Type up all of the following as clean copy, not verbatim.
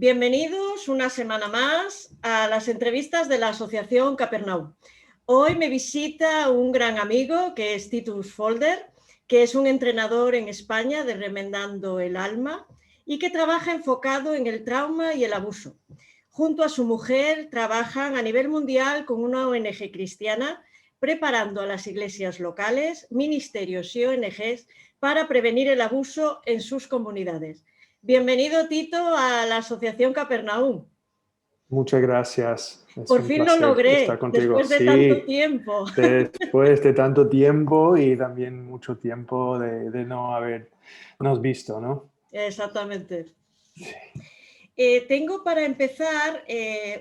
Bienvenidos una semana más a las entrevistas de la Asociación Capernaum. Hoy me visita un gran amigo que es Titus Folder, que es un entrenador en España de Remendando el Alma y que trabaja enfocado en el trauma y el abuso. Junto a su mujer trabajan a nivel mundial con una ONG cristiana preparando a las iglesias locales, ministerios y ONGs para prevenir el abuso en sus comunidades. Bienvenido, Tito, a la Asociación Capernaum. Muchas gracias. Es Por un fin lo placer logré, estar contigo. después de tanto Sí, tiempo. después de tanto tiempo y también mucho tiempo de no habernos visto, ¿no? Exactamente. Sí. Tengo para empezar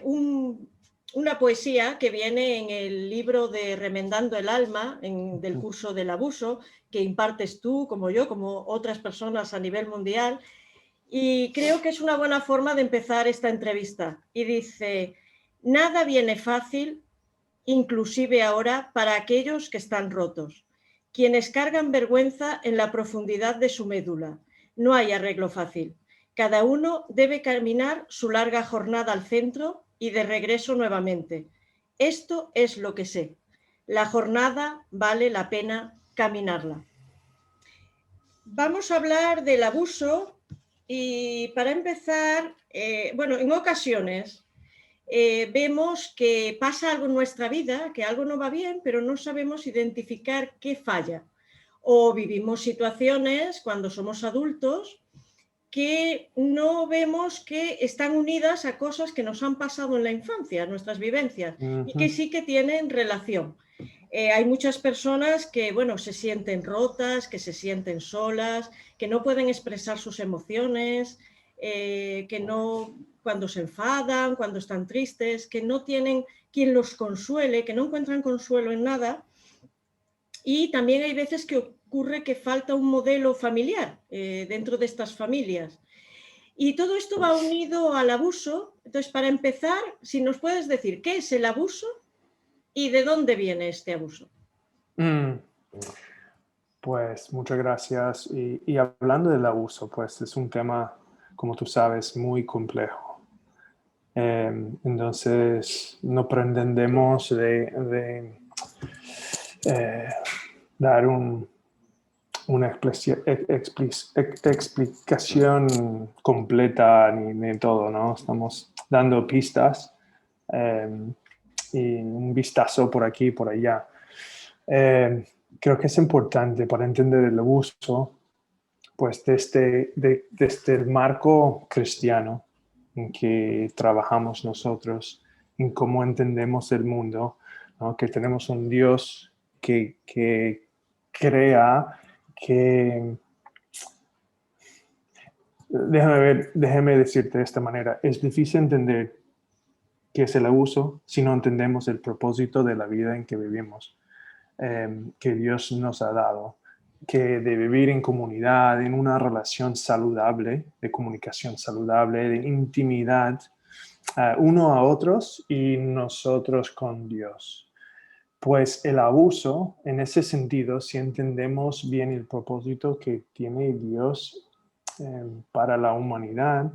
una poesía que viene en el libro de Remendando el Alma, del curso del abuso, que impartes tú, como yo, como otras personas a nivel mundial. Y creo que es una buena forma de empezar esta entrevista. Y dice: nada viene fácil, inclusive ahora, para aquellos que están rotos, quienes cargan vergüenza en la profundidad de su médula. No hay arreglo fácil. Cada uno debe caminar su larga jornada al centro y de regreso nuevamente. Esto es lo que sé. La jornada vale la pena caminarla. Vamos a hablar del abuso y para empezar, en ocasiones vemos que pasa algo en nuestra vida, que algo no va bien, pero no sabemos identificar qué falla. O vivimos situaciones cuando somos adultos que no vemos que están unidas a cosas que nos han pasado en la infancia, nuestras vivencias, y que sí que tienen relación. Hay muchas personas que, se sienten rotas, que se sienten solas, que no pueden expresar sus emociones, que no, cuando se enfadan, cuando están tristes, que no tienen quien los consuele, que no encuentran consuelo en nada. Y también hay veces que ocurre que falta un modelo familiar dentro de estas familias. Y todo esto va unido al abuso. Entonces, para empezar, si nos puedes decir qué es el abuso y de dónde viene este abuso. Pues muchas gracias. Y hablando del abuso, pues es un tema, como tú sabes, muy complejo. Entonces, no pretendemos dar una explicación completa ni todo, ¿no? Estamos dando pistas y un vistazo por aquí y por allá. Creo que es importante para entender el abuso, pues desde el marco cristiano en que trabajamos nosotros, en cómo entendemos el mundo, ¿no? Que tenemos un Dios que crea, que... Déjame decirte de esta manera, es difícil entender qué es el abuso si no entendemos el propósito de la vida en que vivimos. Que Dios nos ha dado, que de vivir en comunidad, en una relación saludable, de comunicación saludable, de intimidad, uno a otros y nosotros con Dios. Pues el abuso, en ese sentido, si entendemos bien el propósito que tiene Dios para la humanidad,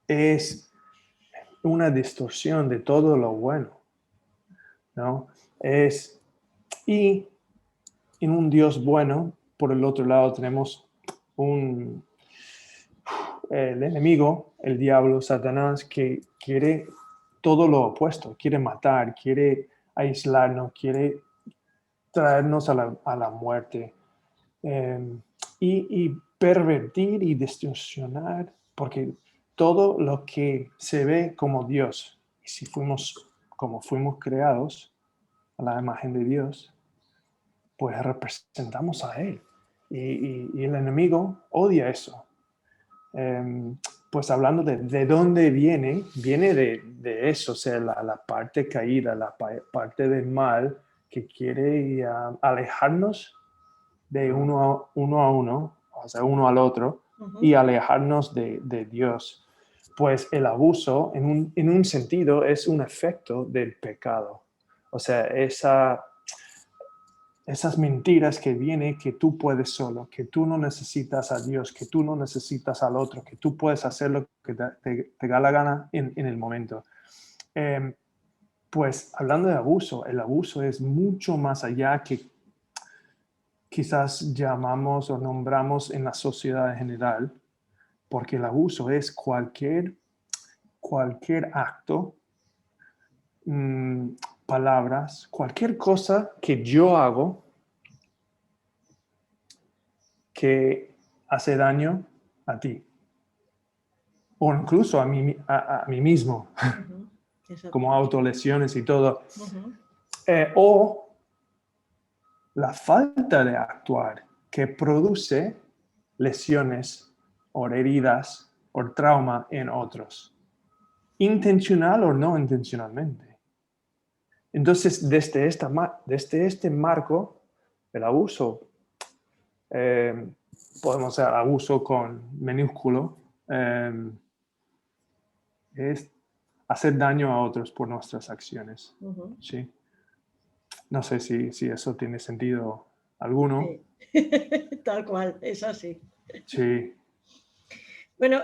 es una distorsión de todo lo bueno, ¿no? Y en un Dios bueno, por el otro lado tenemos el enemigo, el diablo, Satanás, que quiere todo lo opuesto, quiere matar, quiere aislarnos, quiere traernos a la muerte y pervertir y distorsionar, porque todo lo que se ve como Dios, y si como fuimos creados a la imagen de Dios, pues representamos a Él. Y el enemigo odia eso. Pues hablando de dónde viene de eso, o sea, la parte caída, la parte del mal que quiere alejarnos de uno a uno, o sea, uno al otro, y alejarnos de Dios. Pues el abuso, en un sentido, es un efecto del pecado. O sea, esas mentiras que vienen, que tú puedes solo, que tú no necesitas a Dios, que tú no necesitas al otro, que tú puedes hacer lo que te da la gana en el momento. Pues hablando de abuso, el abuso es mucho más allá que quizás llamamos o nombramos en la sociedad en general, porque el abuso es cualquier acto, palabras, cualquier cosa que yo hago que hace daño a ti, o incluso a mí mismo, como autolesiones y todo. O la falta de actuar que produce lesiones o heridas o trauma en otros, intencional o no intencionalmente. Entonces, desde este marco, el abuso, podemos hacer abuso con minúsculo, es hacer daño a otros por nuestras acciones. ¿Sí? No sé si eso tiene sentido alguno. Sí. Tal cual, es así. Sí. Bueno,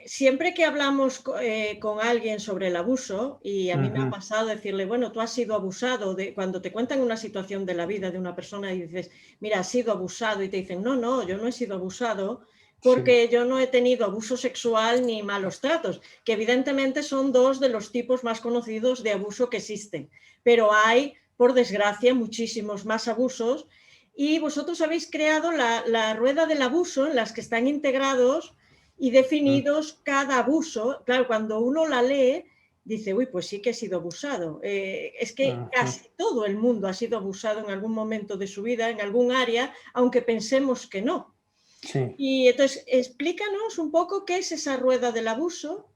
siempre que hablamos con alguien sobre el abuso, y a mí me ha pasado decirle, bueno, tú has sido abusado, cuando te cuentan una situación de la vida de una persona y dices, mira, has sido abusado, y te dicen, no, yo no he sido abusado porque yo no he tenido abuso sexual ni malos tratos, que evidentemente son dos de los tipos más conocidos de abuso que existen, pero hay, por desgracia, muchísimos más abusos, y vosotros habéis creado la rueda del abuso en las que están integrados y definidos cada abuso. Claro, cuando uno la lee, dice, uy, pues sí que he sido abusado. Es que casi todo el mundo ha sido abusado en algún momento de su vida, en algún área, aunque pensemos que no. Sí. Y entonces, explícanos un poco qué es esa rueda del abuso.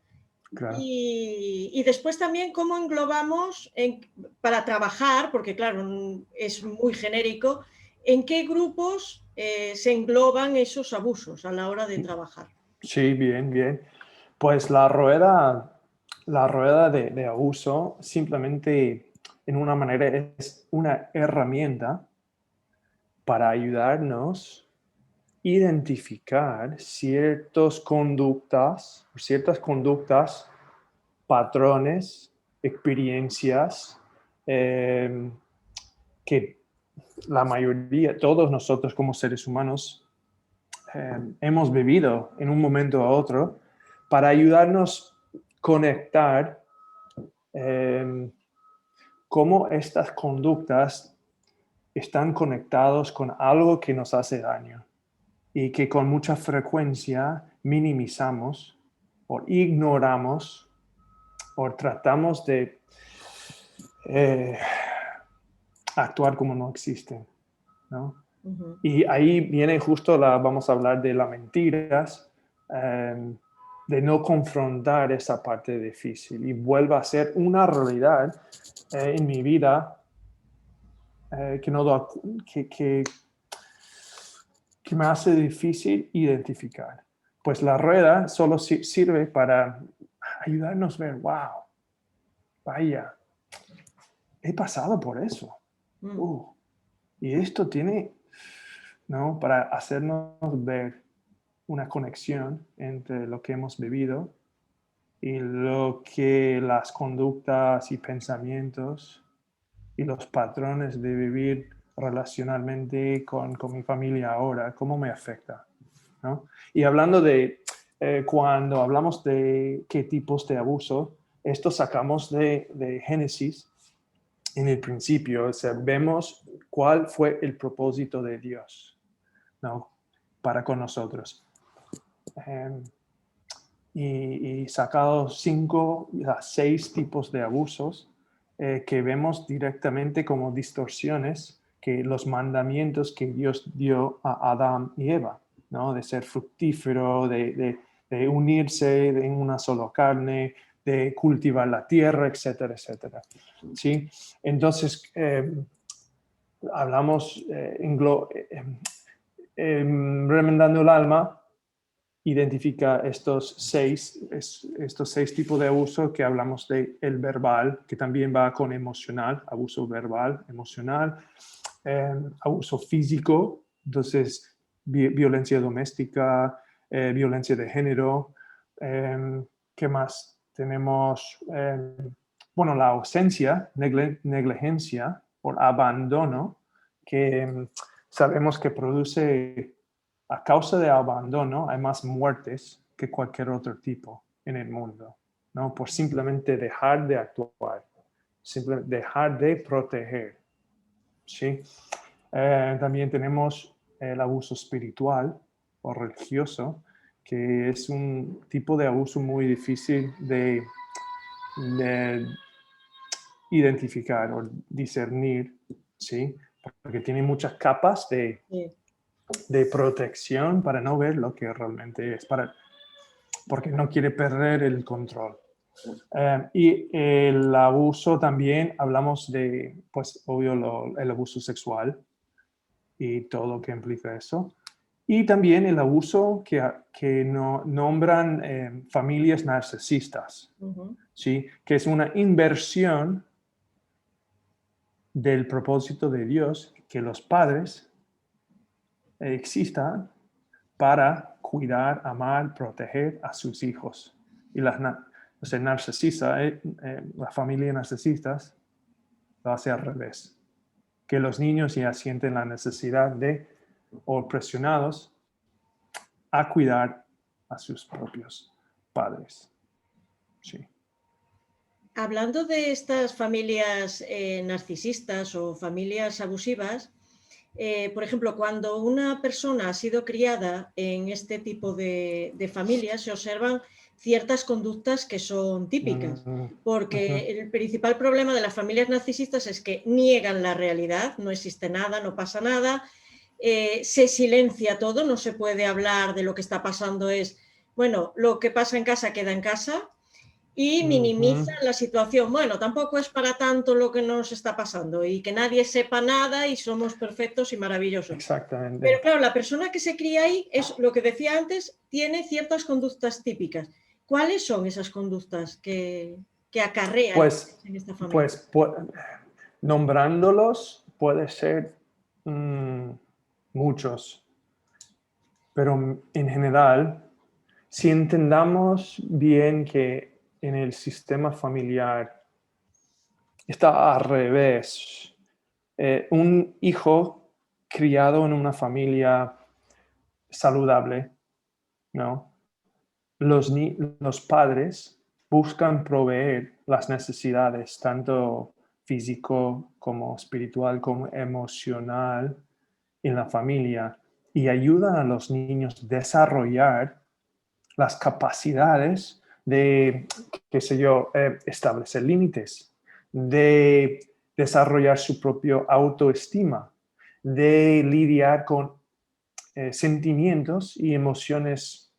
Claro. Y después también cómo englobamos para trabajar, porque claro, es muy genérico, en qué grupos se engloban esos abusos a la hora de trabajar. Sí, bien. Pues la rueda de abuso simplemente en una manera es una herramienta para ayudarnos a identificar ciertas conductas, patrones, experiencias que la mayoría, todos nosotros como seres humanos, hemos vivido en un momento a otro para ayudarnos a conectar cómo estas conductas están conectados con algo que nos hace daño y que con mucha frecuencia minimizamos o ignoramos o tratamos de actuar como no existen, ¿no? Y ahí viene justo vamos a hablar de las mentiras, de no confrontar esa parte difícil y vuelva a ser una realidad en mi vida que me hace difícil identificar. Pues la rueda solo sirve para ayudarnos a ver, wow, vaya, he pasado por eso. Y esto tiene, ¿no? Para hacernos ver una conexión entre lo que hemos vivido y lo que las conductas y pensamientos y los patrones de vivir relacionalmente con mi familia ahora, cómo me afecta, ¿no? Y hablando de, cuando hablamos de qué tipos de abuso, esto sacamos de Génesis en el principio, o sea, vemos cuál fue el propósito de Dios, ¿no? Para con nosotros. Y sacado 5 a 6 tipos de abusos que vemos directamente como distorsiones que los mandamientos que Dios dio a Adán y Eva, ¿no? De ser fructífero, de unirse en una sola carne, de cultivar la tierra, etcétera, etcétera. ¿Sí? Entonces, hablamos, remendando el alma, identifica estos seis tipos de abuso que hablamos de el verbal, que también va con emocional, abuso verbal, emocional, abuso físico, entonces violencia doméstica, violencia de género. ¿Qué más? Tenemos, bueno, la ausencia, negligencia o abandono, que sabemos que produce, a causa de abandono, hay más muertes que cualquier otro tipo en el mundo, ¿no? Por simplemente dejar de actuar, simplemente dejar de proteger, ¿sí? También tenemos el abuso espiritual o religioso, que es un tipo de abuso muy difícil de identificar o discernir, ¿sí? Porque tiene muchas capas Sí. de protección para no ver lo que realmente es, porque no quiere perder el control. Y el abuso también, hablamos de, pues obvio, el abuso sexual y todo lo que implica eso. Y también el abuso que nombran familias narcisistas, Ujú. ¿sí? Que es una inversión del propósito de Dios, que los padres existan para cuidar, amar, proteger a sus hijos. Y la familia narcisistas lo hace al revés, que los niños ya sienten la necesidad o presionados a cuidar a sus propios padres. Sí. Hablando de estas familias narcisistas o familias abusivas, por ejemplo, cuando una persona ha sido criada en este tipo de familias, se observan ciertas conductas que son típicas, porque el principal problema de las familias narcisistas es que niegan la realidad, no existe nada, no pasa nada, se silencia todo, no se puede hablar de lo que está pasando, bueno, lo que pasa en casa queda en casa, y minimizan la situación. Bueno, tampoco es para tanto lo que nos está pasando y que nadie sepa nada y somos perfectos y maravillosos. Exactamente. Pero claro, la persona que se cría ahí es lo que decía antes, tiene ciertas conductas típicas. ¿Cuáles son esas conductas que acarrea en esta familia? Nombrándolos puede ser muchos, pero en general, si entendamos bien que en el sistema familiar está al revés, un hijo criado en una familia saludable, ¿no? Los padres buscan proveer las necesidades, tanto físico como espiritual, como emocional, en la familia y ayudan a los niños a desarrollar las capacidades de, qué sé yo, establecer límites, de desarrollar su propia autoestima, de lidiar con sentimientos y emociones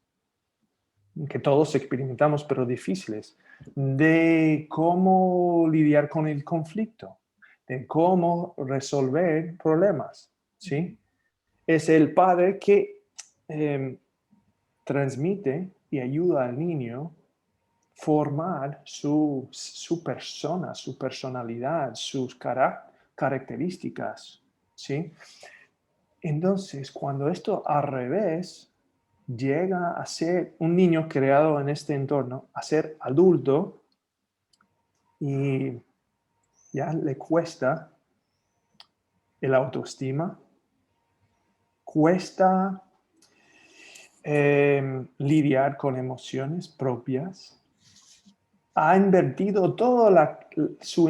que todos experimentamos, pero difíciles, de cómo lidiar con el conflicto, de cómo resolver problemas, ¿sí? Es el padre que transmite y ayuda al niño formar su persona, su personalidad, sus características, ¿sí? Entonces, cuando esto al revés llega a ser un niño creado en este entorno, a ser adulto y ya le cuesta el autoestima, cuesta lidiar con emociones propias, ha invertido toda su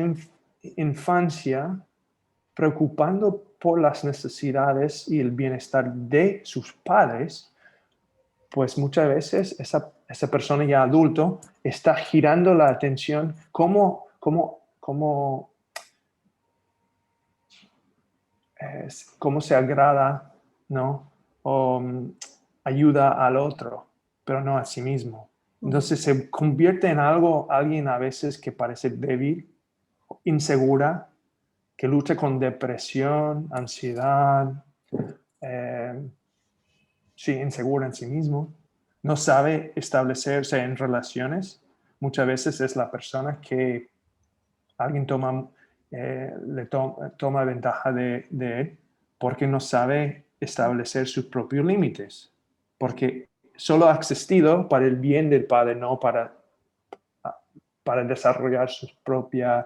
infancia preocupando por las necesidades y el bienestar de sus padres, pues muchas veces esa persona ya adulto está girando la atención cómo se agrada, ¿no? O ayuda al otro, pero no a sí mismo. Entonces se convierte en alguien a veces que parece débil, insegura, que lucha con depresión, ansiedad, sí, insegura en sí mismo, no sabe establecerse en relaciones. Muchas veces es la persona que alguien toma toma ventaja de él porque no sabe establecer sus propios límites. Porque solo ha existido para el bien del padre, no para desarrollar sus propias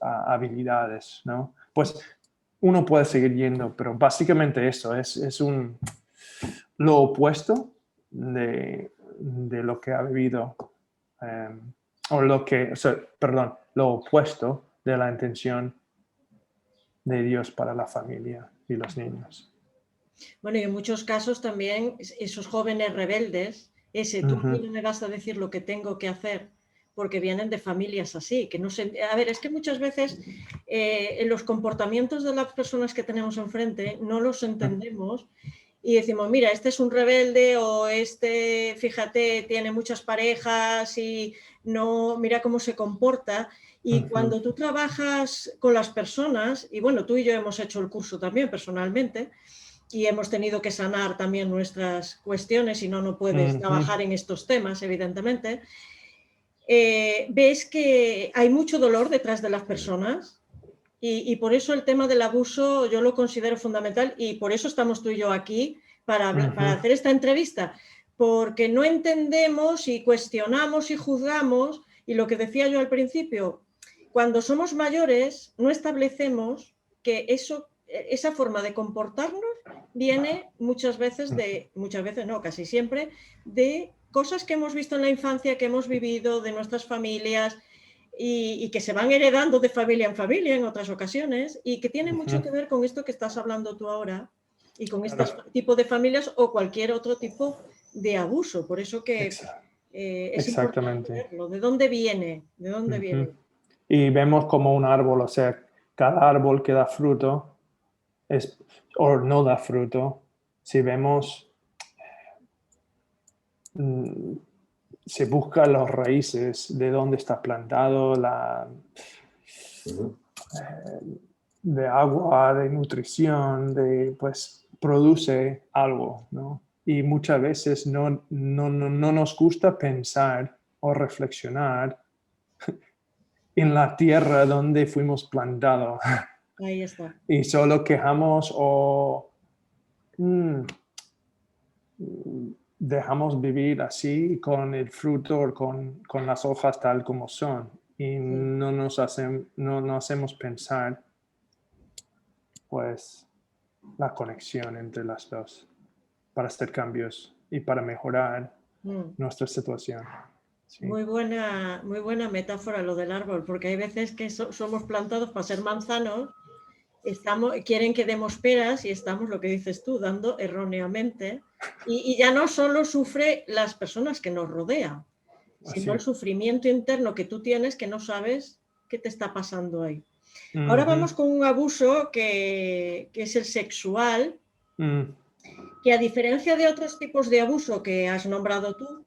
habilidades, ¿no? Pues uno puede seguir yendo, pero básicamente eso es lo opuesto de lo que ha vivido, lo opuesto de la intención de Dios para la familia y los niños. Bueno, y en muchos casos también esos jóvenes rebeldes, tú a mí no me vas a decir lo que tengo que hacer, porque vienen de familias así, que no sé, a ver, es que muchas veces en los comportamientos de las personas que tenemos enfrente no los entendemos y decimos, mira, este es un rebelde o este, fíjate, tiene muchas parejas y no, mira cómo se comporta. Y cuando tú trabajas con las personas, y bueno, tú y yo hemos hecho el curso también personalmente, y hemos tenido que sanar también nuestras cuestiones, si no, no puedes trabajar en estos temas, evidentemente. Ves que hay mucho dolor detrás de las personas y por eso el tema del abuso yo lo considero fundamental y por eso estamos tú y yo aquí para hacer esta entrevista, porque no entendemos y cuestionamos y juzgamos y lo que decía yo al principio, cuando somos mayores no establecemos que esa forma de comportarnos viene muchas veces no, casi siempre, de cosas que hemos visto en la infancia, que hemos vivido, de nuestras familias y que se van heredando de familia en familia en otras ocasiones y que tiene mucho que ver con esto que estás hablando tú ahora y con este tipo de familias o cualquier otro tipo de abuso. Por eso que es importante verlo. ¿De dónde viene? ¿De dónde viene? Y vemos como un árbol, o sea, cada árbol que da fruto o no da fruto. Si vemos, se busca las raíces de dónde está plantado, de agua, de nutrición, pues produce algo, ¿no? Y muchas veces no nos gusta pensar o reflexionar en la tierra donde fuimos plantados. Ahí está. Y solo quejamos o dejamos vivir así con el fruto o con las hojas tal como son. Y no hacemos pensar pues la conexión entre las dos para hacer cambios y para mejorar nuestra situación. Sí. Muy buena metáfora lo del árbol, porque hay veces que somos plantados para ser manzanos, quieren que demos peras y estamos, lo que dices tú, dando erróneamente. Y ya no solo sufre las personas que nos rodean, sino el sufrimiento interno que tú tienes que no sabes qué te está pasando ahí. Ahora vamos con un abuso que es el sexual, que a diferencia de otros tipos de abuso que has nombrado tú,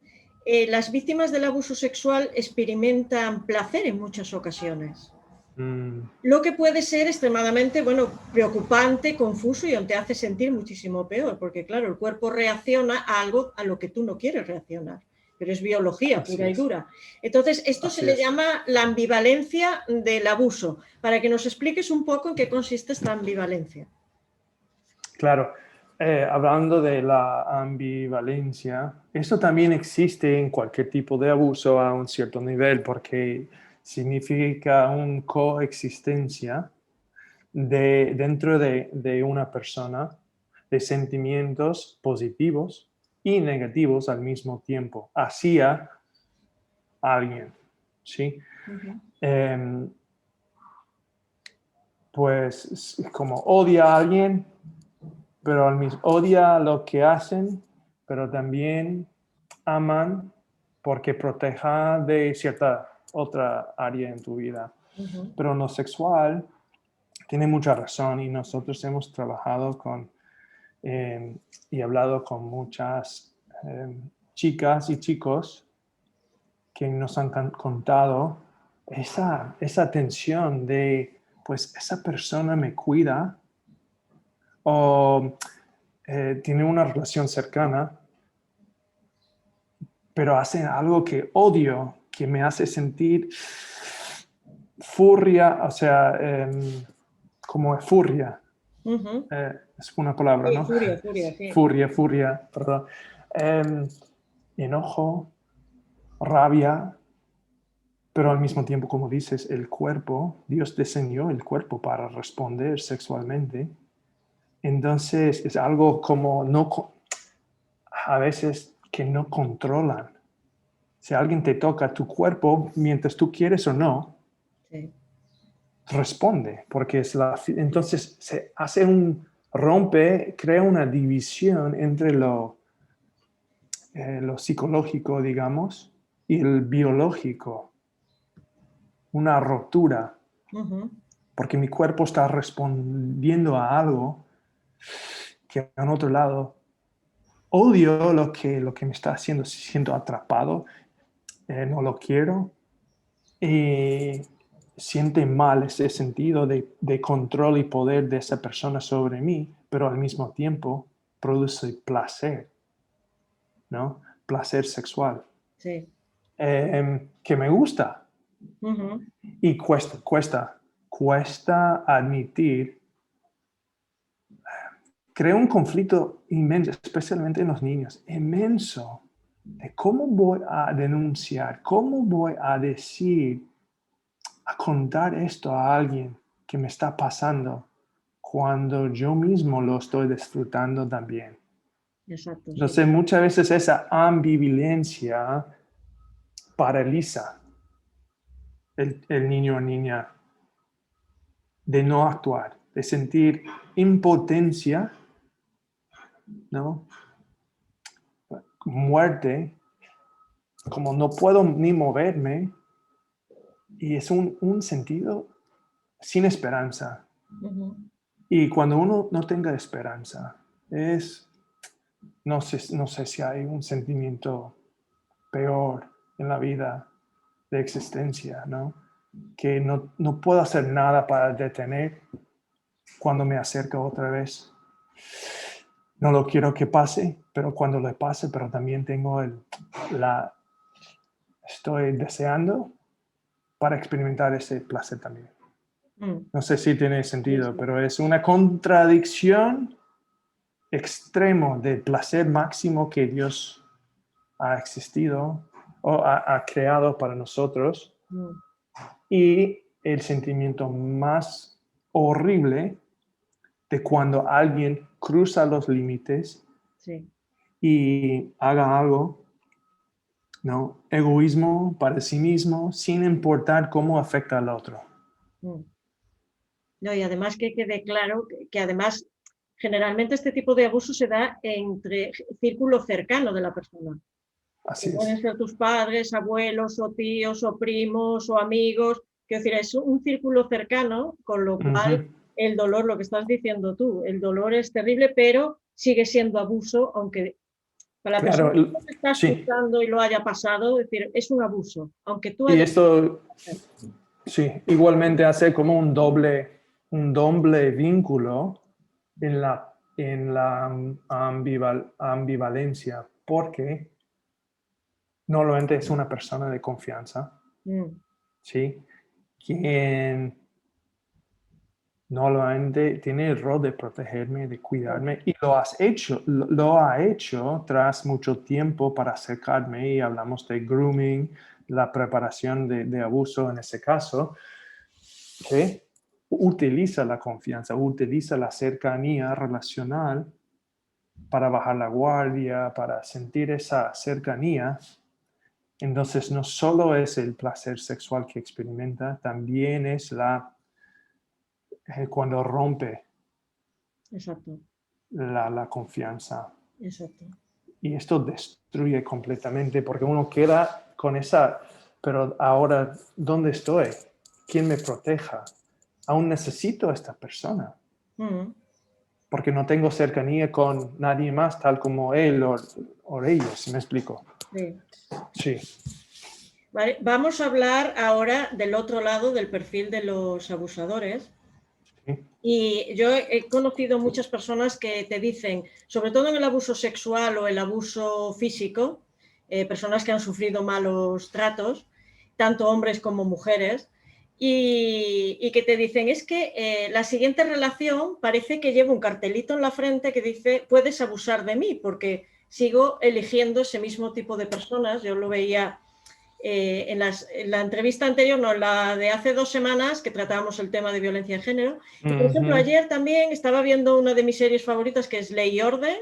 las víctimas del abuso sexual experimentan placer en muchas ocasiones. Lo que puede ser extremadamente, preocupante, confuso y te hace sentir muchísimo peor, porque claro, el cuerpo reacciona a algo a lo que tú no quieres reaccionar, pero es biología pura y dura. Entonces, esto se le llama la ambivalencia del abuso. Para que nos expliques un poco en qué consiste esta ambivalencia. Claro. Hablando de la ambivalencia, esto también existe en cualquier tipo de abuso a un cierto nivel, porque significa una coexistencia dentro de una persona de sentimientos positivos y negativos al mismo tiempo hacia alguien, ¿sí? Pues como odia a alguien, pero al mismo odia lo que hacen, pero también aman porque proteja de cierta otra área en tu vida. Pero en lo sexual tiene mucha razón y nosotros hemos trabajado y hablado con muchas chicas y chicos que nos han contado esa tensión de, pues, esa persona me cuida o tiene una relación cercana, pero hacen algo que odio, que me hace sentir furia, o sea, como furia, Ujú. es una palabra, Sí, ¿no? furia, furia, sí. Furia, perdón. Em, enojo, rabia, pero al mismo tiempo, como dices, el cuerpo, Dios diseñó el cuerpo para responder sexualmente. Entonces es algo como a veces que no controlan. Si alguien te toca tu cuerpo, mientras tú quieres o no, Sí. responde, porque entonces se hace crea una división entre lo psicológico, digamos, y el biológico, una ruptura, Ujú. porque mi cuerpo está respondiendo a algo que en otro lado odio lo que me está haciendo, siento atrapado, no lo quiero, y siente mal ese sentido de control y poder de esa persona sobre mí, pero al mismo tiempo produce placer, ¿no? Placer sexual, Sí. que me gusta Ujú. y cuesta admitir. Crea un conflicto inmenso, especialmente en los niños, inmenso, de cómo voy a denunciar, cómo voy a decir, a contar esto a alguien que me está pasando cuando yo mismo lo estoy disfrutando también. Exacto, sí. Entonces, muchas veces esa ambivalencia paraliza el niño o niña de no actuar, de sentir impotencia, ¿no? Muerte, como no puedo ni moverme, y es un sentido sin esperanza. Ujú. Y cuando uno no tenga esperanza, no sé si hay un sentimiento peor en la vida de existencia, ¿no? Que no puedo hacer nada para detener cuando me acerca otra vez. No lo quiero que pase, pero cuando le pase, pero también tengo la, estoy deseando para experimentar ese placer también. Mm. No sé si tiene Sí, sentido, sí. pero es una contradicción extremo del placer máximo que Dios ha existido o ha creado para nosotros Mm. y el sentimiento más horrible de cuando alguien cruza los límites Sí. y haga algo, ¿no? Egoísmo para sí mismo, sin importar cómo afecta al otro. Mm. No, y además que quede claro que además generalmente este tipo de abuso se da entre círculo cercano de la persona. Que Así pueden es. ser tus padres, abuelos o tíos o primos o amigos. Quiero decir, es un círculo cercano, con lo cual Ujú. el dolor, lo que estás diciendo tú, el dolor es terrible, pero sigue siendo abuso, aunque para la persona Claro, que lo está sí. escuchando y lo haya pasado, es decir, es un abuso, aunque tú Y hayas... esto, sí, igualmente hace como un doble vínculo en la ambivalencia, porque normalmente es una persona de confianza, Mm. ¿sí? Quien normalmente tiene el rol de protegerme, de Sí. cuidarme, y lo ha hecho tras mucho tiempo para acercarme, y hablamos de grooming, la preparación de abuso en ese caso, que utiliza la confianza, utiliza la cercanía relacional para bajar la guardia, para sentir esa cercanía. Entonces, no solo es el placer sexual que experimenta, también es cuando rompe Exacto, la confianza. exacto. Y esto destruye completamente porque uno queda con esa, pero ahora, ¿dónde estoy? ¿Quién me proteja? Aún necesito a esta persona Mm. porque no tengo cercanía con nadie más, tal como él o ella, si me explico. Sí. Sí. Vale, vamos a hablar ahora del otro lado del perfil de los abusadores. Sí. Y yo he conocido muchas personas que te dicen, sobre todo en el abuso sexual o el abuso físico, personas que han sufrido malos tratos, tanto hombres como mujeres, y que te dicen, es que la siguiente relación parece que lleva un cartelito en la frente que dice, puedes abusar de mí, porque sigo eligiendo ese mismo tipo de personas. Yo lo veía en la entrevista anterior, no, la de hace 2 semanas, que tratábamos el tema de violencia de género. Y, por ejemplo, ayer también estaba viendo una de mis series favoritas, que es Ley y Orden,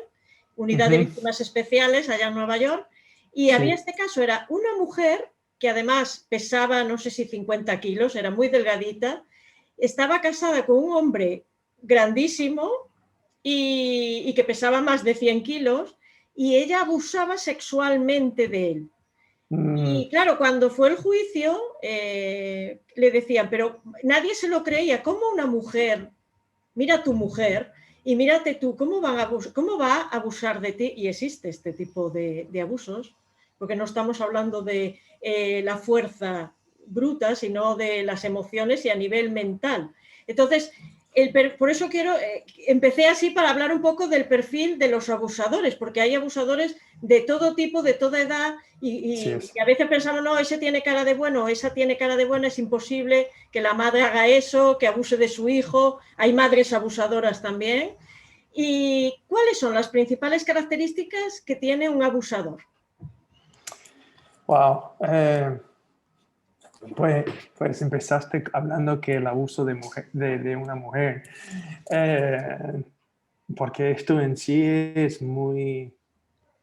Unidad de Víctimas Especiales, allá en Nueva York, y había este caso, era una mujer que además pesaba, no sé si 50 kilos, era muy delgadita, estaba casada con un hombre grandísimo y que pesaba más de 100 kilos, y ella abusaba sexualmente de él. Y claro, cuando fue el juicio, le decían, pero nadie se lo creía, ¿cómo una mujer, mira tu mujer, y mírate tú, ¿cómo va a abusar de ti? Y existe este tipo de abusos, porque no estamos hablando de la fuerza bruta, sino de las emociones y a nivel mental. Entonces, por eso empecé así para hablar un poco del perfil de los abusadores, porque hay abusadores de todo tipo, de toda edad, y a veces pensamos, no, ese tiene cara de bueno, esa tiene cara de buena, es imposible que la madre haga eso, que abuse de su hijo. Hay madres abusadoras también. ¿Y cuáles son las principales características que tiene un abusador? Wow. Pues empezaste hablando que el abuso de una mujer, porque esto en sí es muy,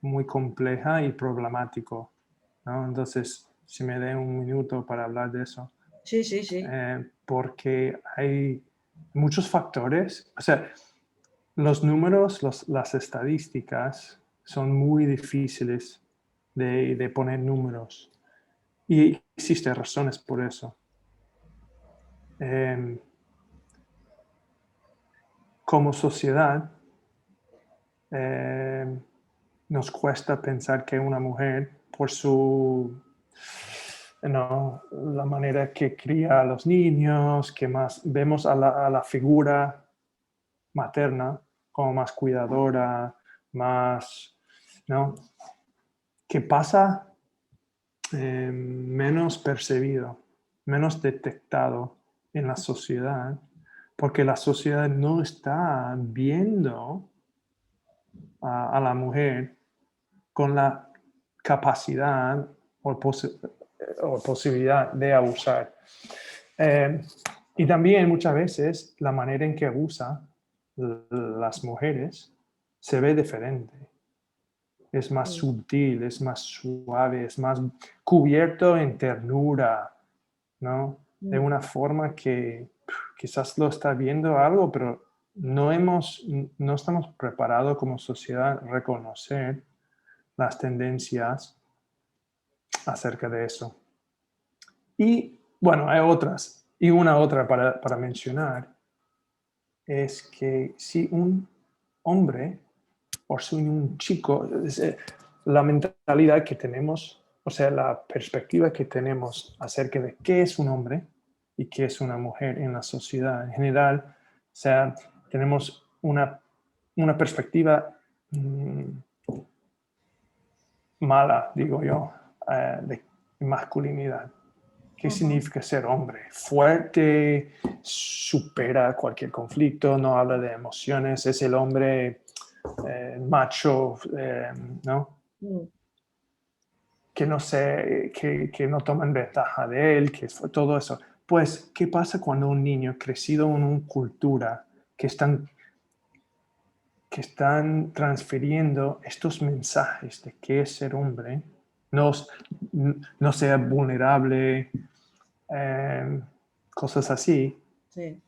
muy compleja y problemático, ¿no? Entonces, si me den un minuto para hablar de eso. Sí, sí, sí. Porque hay muchos factores, o sea, los números, las estadísticas son muy difíciles de poner números. Y existen razones por eso. Como sociedad, nos cuesta pensar que una mujer, por la manera que cría a los niños, que más vemos a la figura materna como más cuidadora, más, ¿no? Que pasa menos percibido, menos detectado en la sociedad, porque la sociedad no está viendo a la mujer con la capacidad o posibilidad de abusar. Y también muchas veces la manera en que abusa las mujeres se ve diferente. Es más sutil, es más suave, es más cubierto en ternura, ¿no? De una forma que quizás lo está viendo algo, pero no estamos preparados como sociedad a reconocer las tendencias acerca de eso. Y bueno, hay otras. Y una otra para mencionar es que si un hombre o si un chico, la mentalidad que tenemos, o sea, la perspectiva que tenemos acerca de qué es un hombre y qué es una mujer en la sociedad en general, o sea, tenemos una perspectiva mala, digo yo, de masculinidad. ¿Qué significa ser hombre? Fuerte, supera cualquier conflicto, no habla de emociones, es el hombre macho, ¿no? Que no sé, que no toman ventaja de él, que todo eso. Pues, ¿qué pasa cuando un niño crecido en una cultura que están transfiriendo estos mensajes de qué es ser hombre, no sea vulnerable, cosas así? Sí.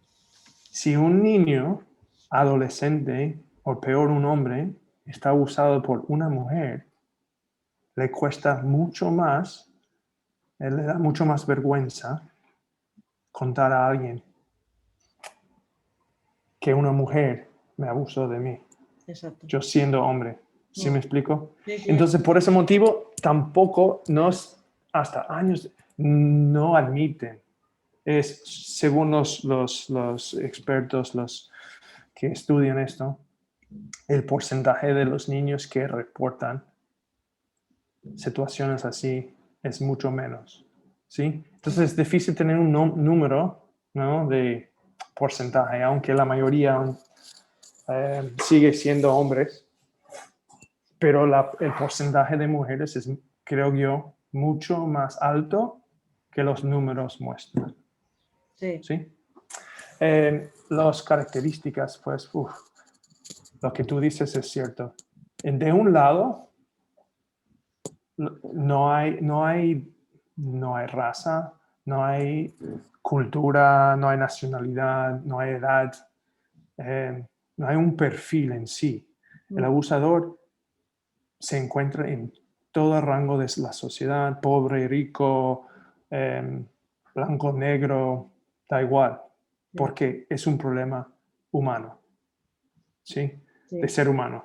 Si un niño, adolescente, o peor un hombre, está abusado por una mujer, le cuesta mucho más, le da mucho más vergüenza contar a alguien que una mujer me abusó de mí, Exacto. yo siendo hombre. ¿Sí me explico? Sí, sí. Entonces, por ese motivo, tampoco hasta años, no admiten. Es, según los expertos, los que estudian esto, el porcentaje de los niños que reportan situaciones así es mucho menos. ¿sí? Entonces es difícil tener un número, ¿no?, de porcentaje, aunque la mayoría sigue siendo hombres, pero el porcentaje de mujeres es, creo yo, mucho más alto que los números muestran. Sí. ¿Sí? Las características, pues, lo que tú dices es cierto. De un lado, no hay raza, no hay cultura, no hay nacionalidad, no hay edad, no hay un perfil en sí. El abusador se encuentra en todo rango de la sociedad, pobre, rico, blanco, negro, da igual, porque es un problema humano, ¿sí? De Sí, ser humano,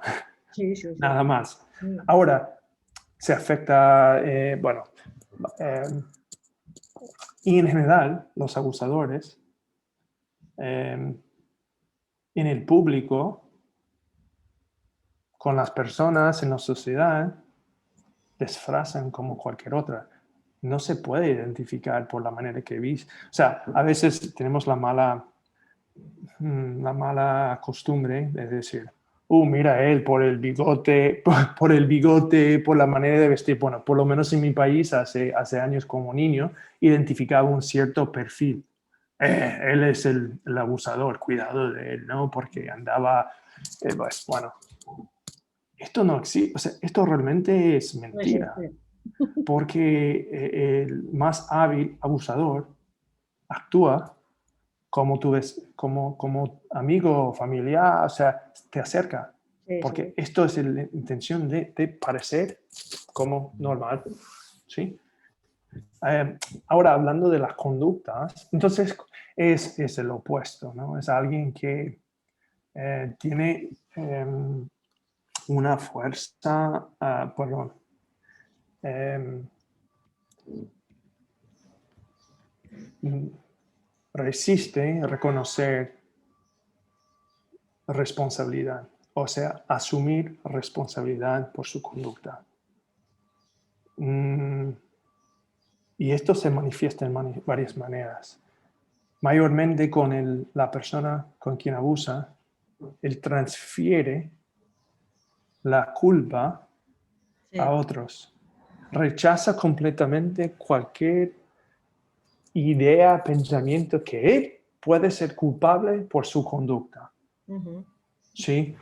sí, sí, sí. nada más. Ahora, se afecta, y en general, los abusadores en el público, con las personas, en la sociedad, disfrazan como cualquier otra. No se puede identificar por la manera que viste. O sea, a veces tenemos la mala costumbre de decir, mira él por el bigote, por la manera de vestir. Bueno, por lo menos en mi país hace años como niño identificaba un cierto perfil. Él es el abusador, cuidado de él, ¿no? Porque andaba, pues bueno, esto no existe, o sea, esto realmente es No mentira, existe. porque el más hábil abusador actúa como tú ves, como amigo, familiar, o sea, te acerca, Sí, porque sí. esto es la intención de parecer como normal, ¿sí? Ahora, hablando de las conductas, entonces es el opuesto, ¿no? Es alguien que tiene una fuerza, perdón, em, resiste reconocer responsabilidad, o sea, asumir responsabilidad por su conducta. Y esto se manifiesta en varias maneras. Mayormente con la persona con quien abusa, él transfiere la culpa a Sí. otros. Rechaza completamente cualquier idea, pensamiento que él puede ser culpable por su conducta. Ujú. ¿Sí?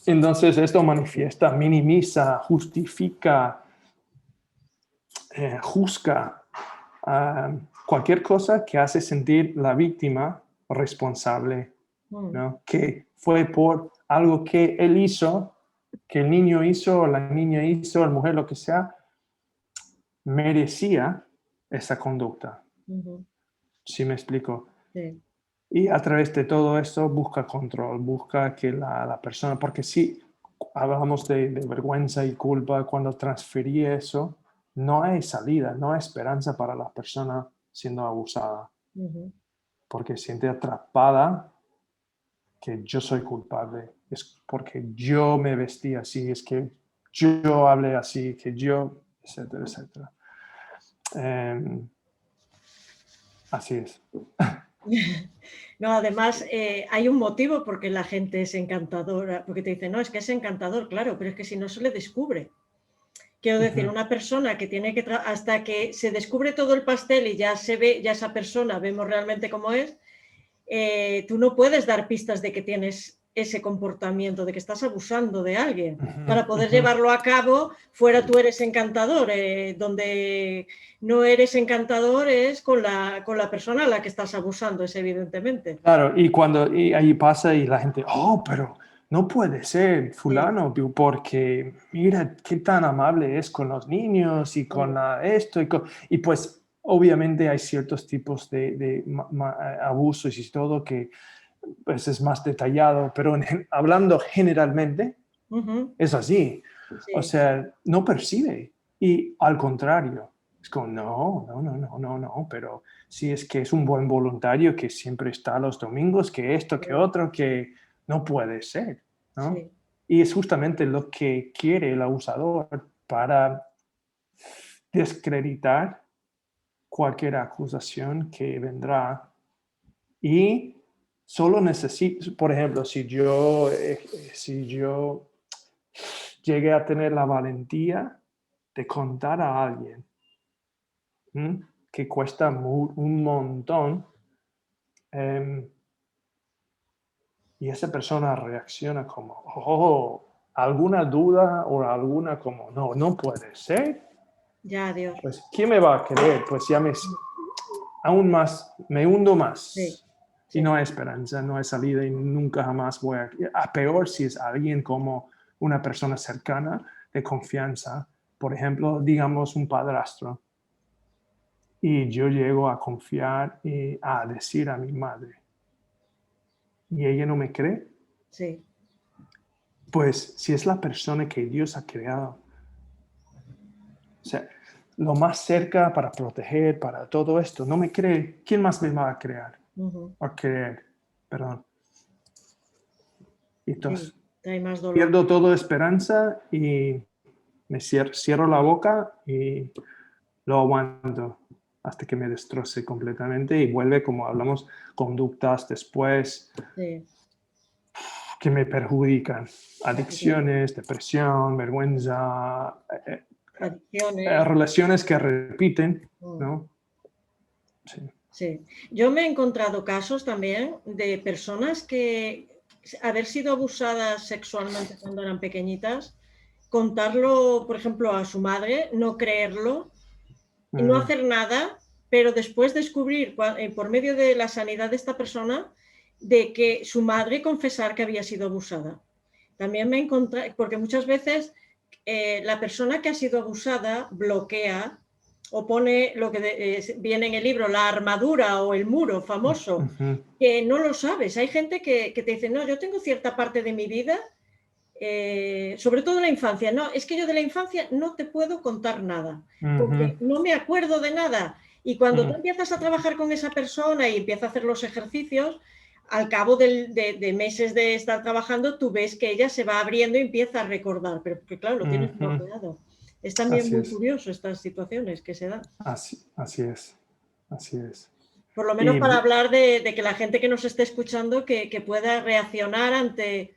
Entonces esto manifiesta, minimiza, justifica, juzga cualquier cosa que hace sentir la víctima responsable, ¿no? Que fue por algo que él hizo, que el niño hizo, o la niña hizo, la mujer, lo que sea, merecía esa conducta. Ujú. ¿Sí me explico? Sí. Y a través de todo eso busca control, busca que la persona, porque si hablamos de vergüenza y culpa, cuando transferí eso, no hay salida, no hay esperanza para la persona siendo abusada, Ujú. porque siente atrapada que yo soy culpable, es porque yo me vestí así, es que yo hablé así, que yo, etcétera, etcétera. Así es. No, además hay un motivo por qué la gente es encantadora, porque te dicen, no, es que es encantador, claro, pero es que si no se le descubre. Quiero decir, Ujú. una persona que tiene que, hasta que se descubre todo el pastel y ya se ve, ya esa persona vemos realmente cómo es, tú no puedes dar pistas de que tienes ese comportamiento, de que estás abusando de alguien. Ujú, Para poder ujú. llevarlo a cabo, fuera tú eres encantador, donde no eres encantador es con la persona a la que estás abusando, es evidentemente. Claro, y ahí pasa y la gente, pero no puede ser Sí, fulano, porque mira qué tan amable es con los niños y con sí, esto. Y pues obviamente hay ciertos tipos de abusos y todo que pues es más detallado, pero hablando generalmente ujú, es así. O sí, sea, no percibe. Y al contrario, es como, no, no, no, no, no, no, pero si es que es un buen voluntario que siempre está los domingos, que esto, que sí, otro, que no puede ser, ¿no? sí, Y es justamente lo que quiere el abusador para descreditar cualquier acusación que vendrá y solo necesito, por ejemplo, si yo llegué a tener la valentía de contar a alguien, ¿m? Que cuesta un montón, em, y esa persona reacciona como, oh, alguna duda o alguna como, no, no puede ser. Ya, Dios. Pues, ¿quién me va a creer? Pues ya aún más, me hundo más. Sí, Y sí, no hay esperanza, no hay salida y nunca jamás voy a peor si es alguien como una persona cercana de confianza, por ejemplo, digamos un padrastro, y yo llego a confiar y a decir a mi madre, y ella no me cree, sí. pues si es la persona que Dios ha creado, o sea, lo más cerca para proteger, para todo esto, no me cree, ¿quién más me va a crear? Ujú. O creer, perdón. Y Sí, entonces, hay más dolor. pierdo toda esperanza y me cierro la boca y lo aguanto hasta que me destroce completamente y vuelve, como hablamos, conductas después Sí, que me perjudican. sí. Adicciones, depresión, vergüenza, Adicciones. relaciones que repiten, Mm. ¿no? Sí. Sí, yo me he encontrado casos también de personas que haber sido abusadas sexualmente cuando eran pequeñitas, contarlo, por ejemplo, a su madre, no creerlo y no Mm, hacer nada, pero después descubrir por medio de la sanidad de esta persona de que su madre confesar que había sido abusada. También me encontré, porque muchas veces la persona que ha sido abusada bloquea o pone lo que viene en el libro, la armadura o el muro famoso, ujú, que no lo sabes. Hay gente que te dice, no, yo tengo cierta parte de mi vida, sobre todo la infancia, no, es que yo de la infancia no te puedo contar nada, porque ujú, no me acuerdo de nada. Y cuando tú mm, empiezas a trabajar con esa persona y empiezas a hacer los ejercicios, al cabo de meses de estar trabajando, tú ves que ella se va abriendo y empieza a recordar, pero porque claro, lo tienes ujú. bloqueado. Es también Así muy es, curioso estas situaciones que se dan. así es, así es. Por lo menos Y para hablar de que la gente que nos esté escuchando que pueda reaccionar ante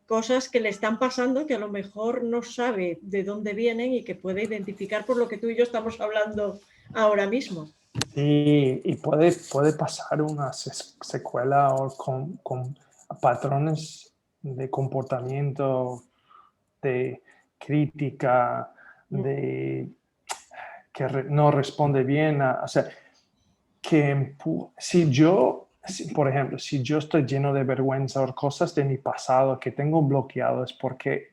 cosas que le están pasando que a lo mejor no sabe de dónde vienen y que puede identificar por lo que tú y yo estamos hablando ahora mismo. y puede pasar una secuela o con patrones de comportamiento, de crítica, Mm, de que no responde bien. O sea, que si yo, por ejemplo, si yo estoy lleno de vergüenza o cosas de mi pasado que tengo bloqueado, es porque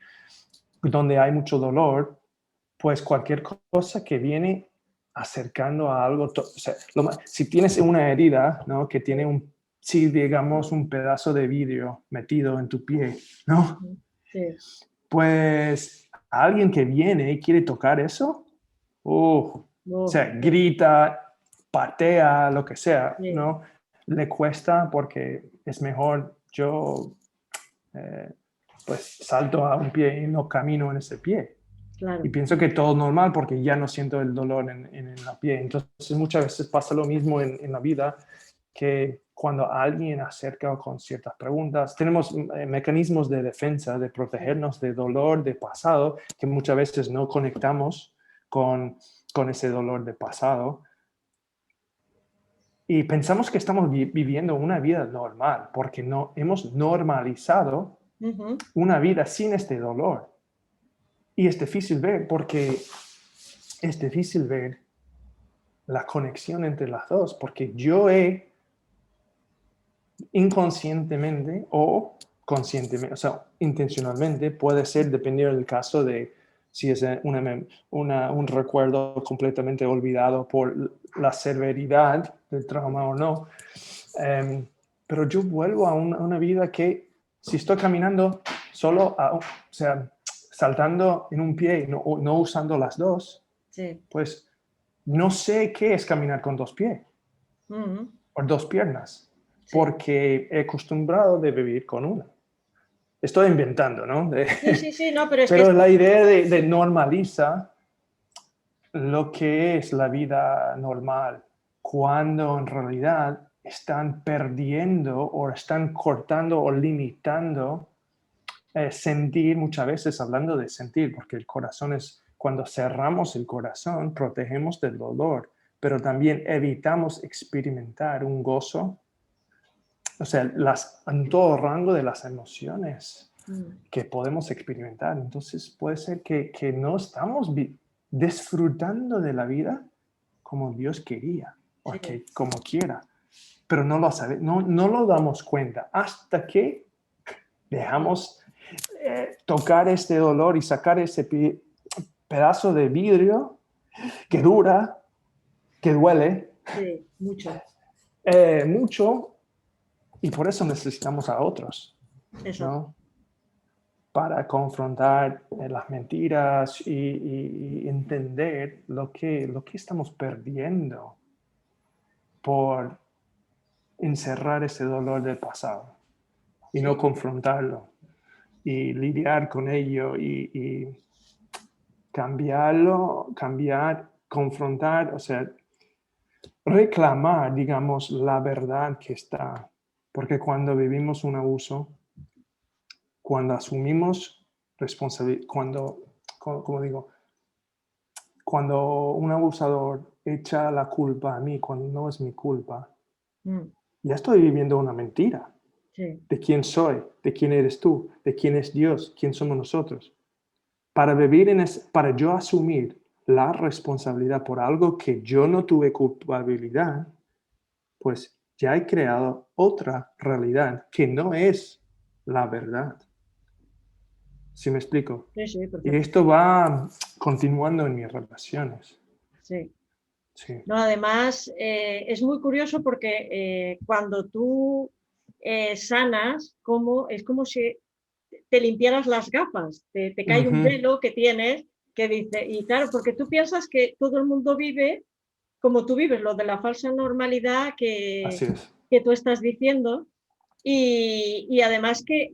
donde hay mucho dolor, pues cualquier cosa que viene acercando a algo, o sea, si tienes una herida, ¿no? Que tiene si digamos un pedazo de vidrio metido en tu pie, ¿no? sí, Pues alguien que viene y quiere tocar eso, o oh, sea, grita, patea, lo que sea, sí, ¿no? Le cuesta porque es mejor yo, eh, pues salto a un pie y no camino en ese pie. Y claro. pienso que todo normal porque ya no siento el dolor en la piel. Entonces muchas veces pasa lo mismo en la vida, que cuando alguien acerca con ciertas preguntas, tenemos mecanismos de defensa, de protegernos de dolor de pasado, que muchas veces no conectamos con ese dolor de pasado. Y pensamos que estamos viviendo una vida normal porque no hemos normalizado Ujú, una vida sin este dolor. Y es difícil ver porque es difícil ver la conexión entre las dos, porque yo he inconscientemente o conscientemente, o sea, intencionalmente, puede ser dependiendo del caso de si es un recuerdo completamente olvidado por la severidad del trauma o no. Em, pero yo vuelvo a una vida que si estoy caminando solo, o sea, saltando en un pie y no usando las dos, sí, pues no sé qué es caminar con dos pies ujú, o dos piernas, sí. porque he acostumbrado de vivir con una. Estoy inventando, ¿no? Sí, sí, sí, no, pero es que Pero la idea de normaliza lo que es la vida normal, cuando en realidad están perdiendo o están cortando o limitando sentir, muchas veces hablando de sentir, porque el corazón es, cuando cerramos el corazón, protegemos del dolor, pero también evitamos experimentar un gozo, o sea, en todo rango de las emociones que podemos experimentar. Entonces puede ser que no estamos disfrutando de la vida como Dios quería, o Sí, que, como quiera, pero no lo no lo damos cuenta hasta que dejamos tocar este dolor y sacar ese pedazo de vidrio que dura, que duele sí, mucho. mucho, y por eso necesitamos a otros, Exacto. ¿no? Para confrontar las mentiras y entender lo que estamos perdiendo por encerrar ese dolor del pasado y no Sí, confrontarlo y lidiar con ello y cambiarlo, cambiar, confrontar, o sea, reclamar, digamos, la verdad que está. Porque cuando vivimos un abuso, cuando asumimos responsabilidad, como digo, cuando un abusador echa la culpa a mí, cuando no es mi culpa, mm, ya estoy viviendo una mentira sí, de quién soy, de quién eres tú, de quién es Dios, quién somos nosotros. Para vivir para yo asumir la responsabilidad por algo que yo no tuve culpabilidad, pues ya he creado otra realidad que no es la verdad. ¿Sí me explico? sí, sí, Y perfecto. esto va continuando en mis relaciones. Sí. Sí. No, además, es muy curioso porque cuando tú sanas, es como si te limpiaras las gafas, te cae un Ujú. velo que tienes que dice, y claro, porque tú piensas que todo el mundo vive como tú vives, lo de la falsa normalidad Así es. que tú estás diciendo. Y además que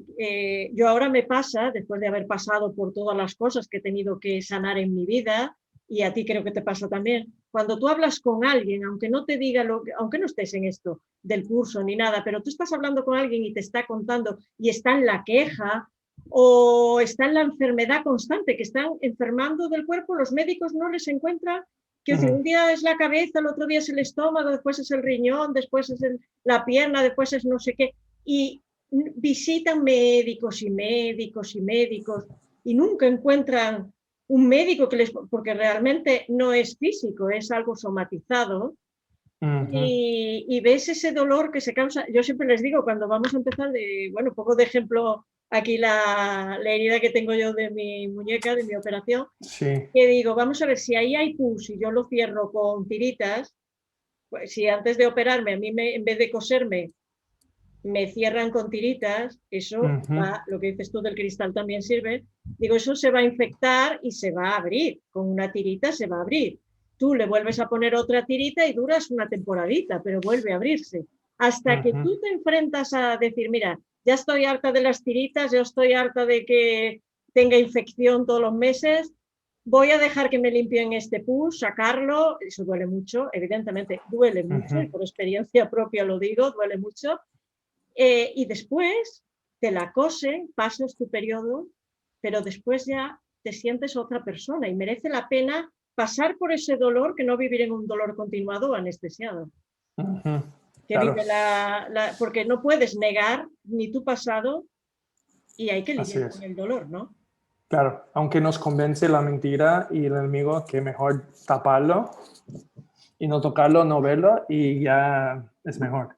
yo ahora me pasa, después de haber pasado por todas las cosas que he tenido que sanar en mi vida, y a ti creo que te pasa también, cuando tú hablas con alguien, aunque no te diga aunque no estés en esto del curso ni nada, pero tú estás hablando con alguien y te está contando y está en la queja o está en la enfermedad constante, que están enfermando del cuerpo, los médicos no les encuentran, que Ujú. un día es la cabeza, el otro día es el estómago, después es el riñón, después es la pierna, después es no sé qué, y visitan médicos y médicos y médicos y nunca encuentran un médico porque realmente no es físico, es algo somatizado. Ujú. Y ves ese dolor que se causa. Yo siempre les digo, cuando vamos a empezar, bueno, poco de ejemplo, aquí la herida que tengo yo de mi muñeca, de mi operación, Sí. que digo, vamos a ver si ahí hay pus y yo lo cierro con tiritas, pues si antes de operarme a mí en vez de coserme me cierran con tiritas, eso Ujú. va, lo que dices tú del cristal también sirve, digo, eso se va a infectar y se va a abrir, con una tirita se va a abrir. Tú le vuelves a poner otra tirita y duras una temporadita, pero vuelve a abrirse. Hasta que Ujú. tú te enfrentas a decir, mira, ya estoy harta de las tiritas, ya estoy harta de que tenga infección todos los meses, voy a dejar que me limpien este pus, sacarlo, eso duele mucho, evidentemente duele mucho, y Ujú. por experiencia propia lo digo, duele mucho, y después te la cosen, pasas tu periodo, pero después ya te sientes otra persona y merece la pena pasar por ese dolor que no vivir en un dolor continuado o anestesiado. Ujú. Que Claro, vive porque no puedes negar ni tu pasado y hay que así lidiar con es. el dolor, ¿no? Claro, aunque nos convence la mentira y el enemigo que mejor taparlo y no tocarlo, no verlo y ya es mejor.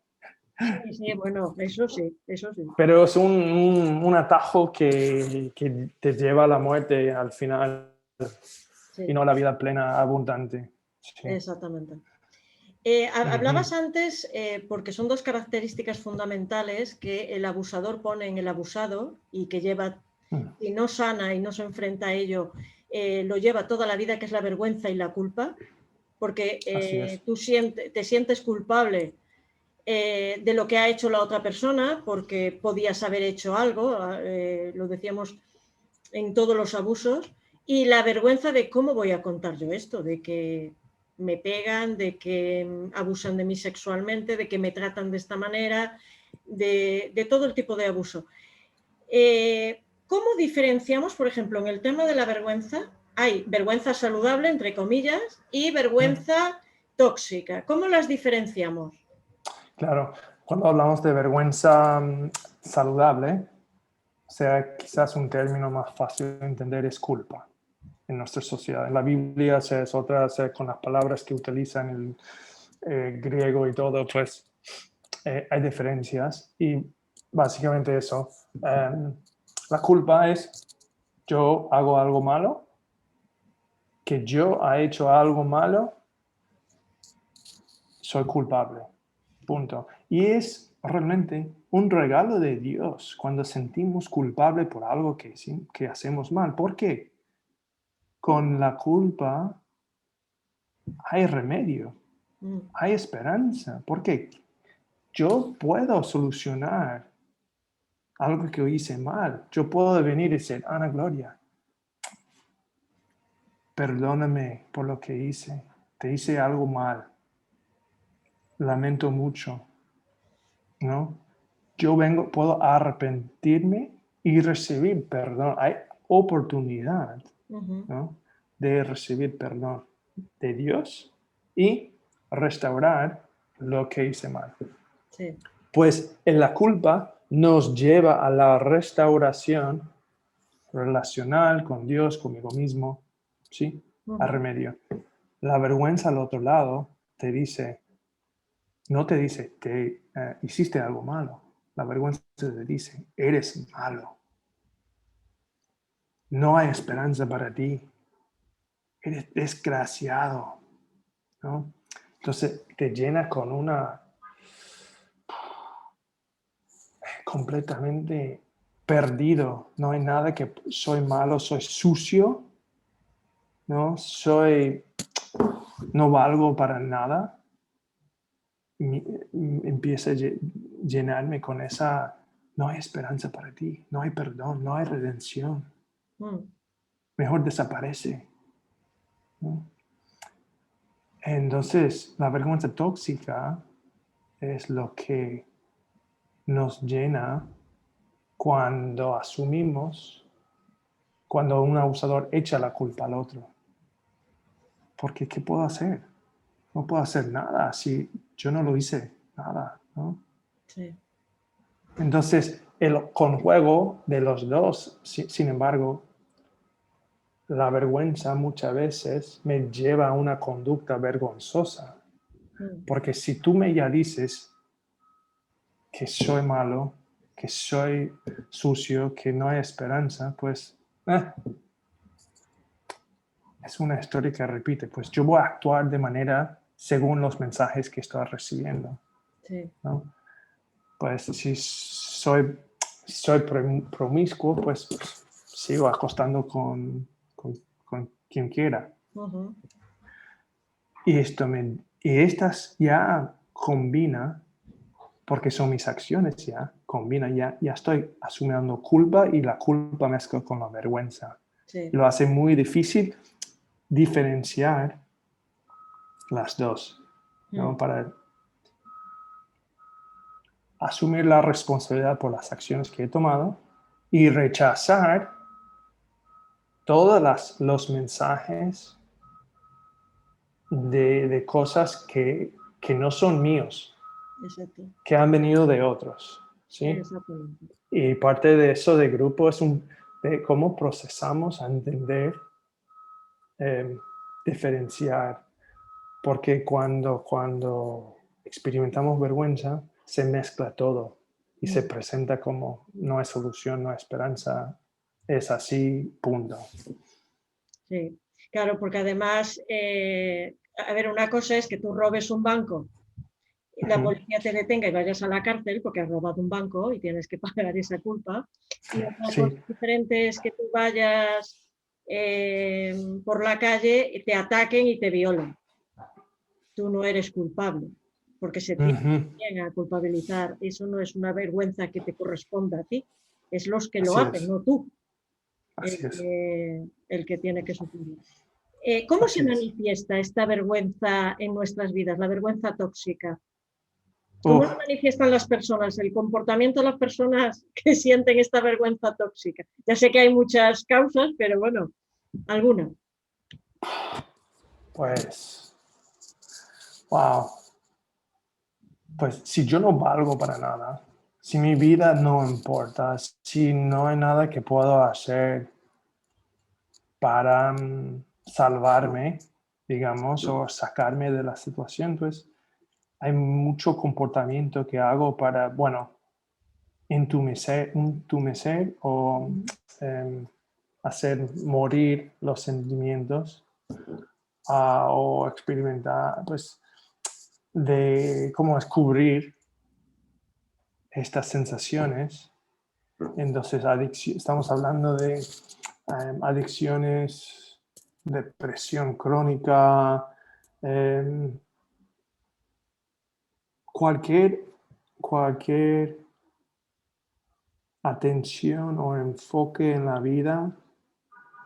Sí, sí, bueno, eso sí, eso sí. Pero es un atajo que te lleva a la muerte al final y Sí, no a la vida plena, abundante. Sí. exactamente. Ujú. Hablabas antes, porque son dos características fundamentales que el abusador pone en el abusado y que lleva, y no sana y no se enfrenta a ello, lo lleva toda la vida, que es la vergüenza y la culpa, porque Así es. tú te sientes culpable de lo que ha hecho la otra persona, porque podías haber hecho algo, lo decíamos en todos los abusos, Y la vergüenza de cómo voy a contar yo esto, de que me pegan, de que abusan de mí sexualmente, de que me tratan de esta manera, de todo el tipo de abuso. ¿Cómo diferenciamos, por ejemplo, en el tema de la vergüenza? Hay vergüenza saludable, entre comillas, y vergüenza tóxica. ¿Cómo las diferenciamos? Claro, cuando hablamos de vergüenza saludable, o sea, quizás un término más fácil de entender es culpa en nuestra sociedad. En la Biblia es otra, con las palabras que utilizan el griego y todo, pues hay diferencias y básicamente eso. La culpa es yo hago algo malo, que yo he hecho algo malo, soy culpable. Punto. Y es realmente un regalo de Dios cuando sentimos culpable por algo que hacemos mal. ¿Por qué? Con la culpa hay remedio, hay esperanza. Porque yo puedo solucionar algo que hice mal. Yo puedo venir y decir, Ana Gloria, perdóname por lo que hice. Te hice algo mal. Lamento mucho. ¿No? Yo puedo arrepentirme y recibir perdón. Hay oportunidad, ¿no? De recibir perdón de Dios y restaurar lo que hice mal. Sí. Pues en la culpa nos lleva a la restauración relacional con Dios, conmigo mismo, ¿sí? A remedio. La vergüenza al otro lado te dice, no te dice, hiciste algo malo. La vergüenza te dice, eres malo. No hay esperanza para ti. Eres desgraciado, ¿no? Entonces te llena con una completamente perdido. No hay nada que soy malo, soy sucio, ¿no? No valgo para nada. Empieza a llenarme con esa, no hay esperanza para ti, no hay perdón, no hay redención. Mejor desaparece, ¿no? Entonces, la vergüenza tóxica es lo que nos llena cuando asumimos, cuando un abusador echa la culpa al otro. Porque, ¿qué puedo hacer? No puedo hacer nada si yo no lo hice, nada, ¿no? Sí. Entonces, el conjuego de los dos, sin embargo, la vergüenza muchas veces me lleva a una conducta vergonzosa. Porque si tú me ya dices que soy malo, que soy sucio, que no hay esperanza, pues es una historia que repite. Pues yo voy a actuar de manera según los mensajes que estoy recibiendo. Sí. ¿No? Pues si soy promiscuo, pues sigo acostando con quien quiera. Y estas ya combina, porque son mis acciones ya, combina, ya estoy asumiendo culpa y la culpa mezcla con la vergüenza. Sí. Lo hace muy difícil diferenciar las dos, ¿no? Para asumir la responsabilidad por las acciones que he tomado y rechazar todos los mensajes de cosas que no son míos. Exacto. Que han venido de otros, ¿sí? Exactamente. Y parte de eso de grupo es de cómo procesamos a entender, diferenciar, porque cuando experimentamos vergüenza se mezcla todo y se presenta como no hay solución, no hay esperanza, es así, punto. Sí, claro, porque además, a ver, una cosa es que tú robes un banco, la policía te detenga y vayas a la cárcel porque has robado un banco y tienes que pagar esa culpa. Y otra Sí. cosa diferente es que tú vayas por la calle y te ataquen y te violen. Tú no eres culpable, porque se tiene a culpabilizar. Eso no es una vergüenza que te corresponda a ti, es los que lo Así hacen, es. no tú. Así es. el que tiene que sufrir. ¿Cómo se manifiesta esta vergüenza en nuestras vidas, la vergüenza tóxica? ¿Cómo lo manifiestan las personas, el comportamiento de las personas que sienten esta vergüenza tóxica? Ya sé que hay muchas causas, pero bueno, alguna. Pues, wow. Pues si yo no valgo para nada, si mi vida no importa, si no hay nada que puedo hacer para salvarme, digamos, o sacarme de la situación, pues hay mucho comportamiento que hago para, bueno, entumecer o hacer morir los sentimientos o experimentar, pues, de cómo descubrir estas sensaciones. Entonces, estamos hablando de adicciones, depresión crónica, cualquier atención o enfoque en la vida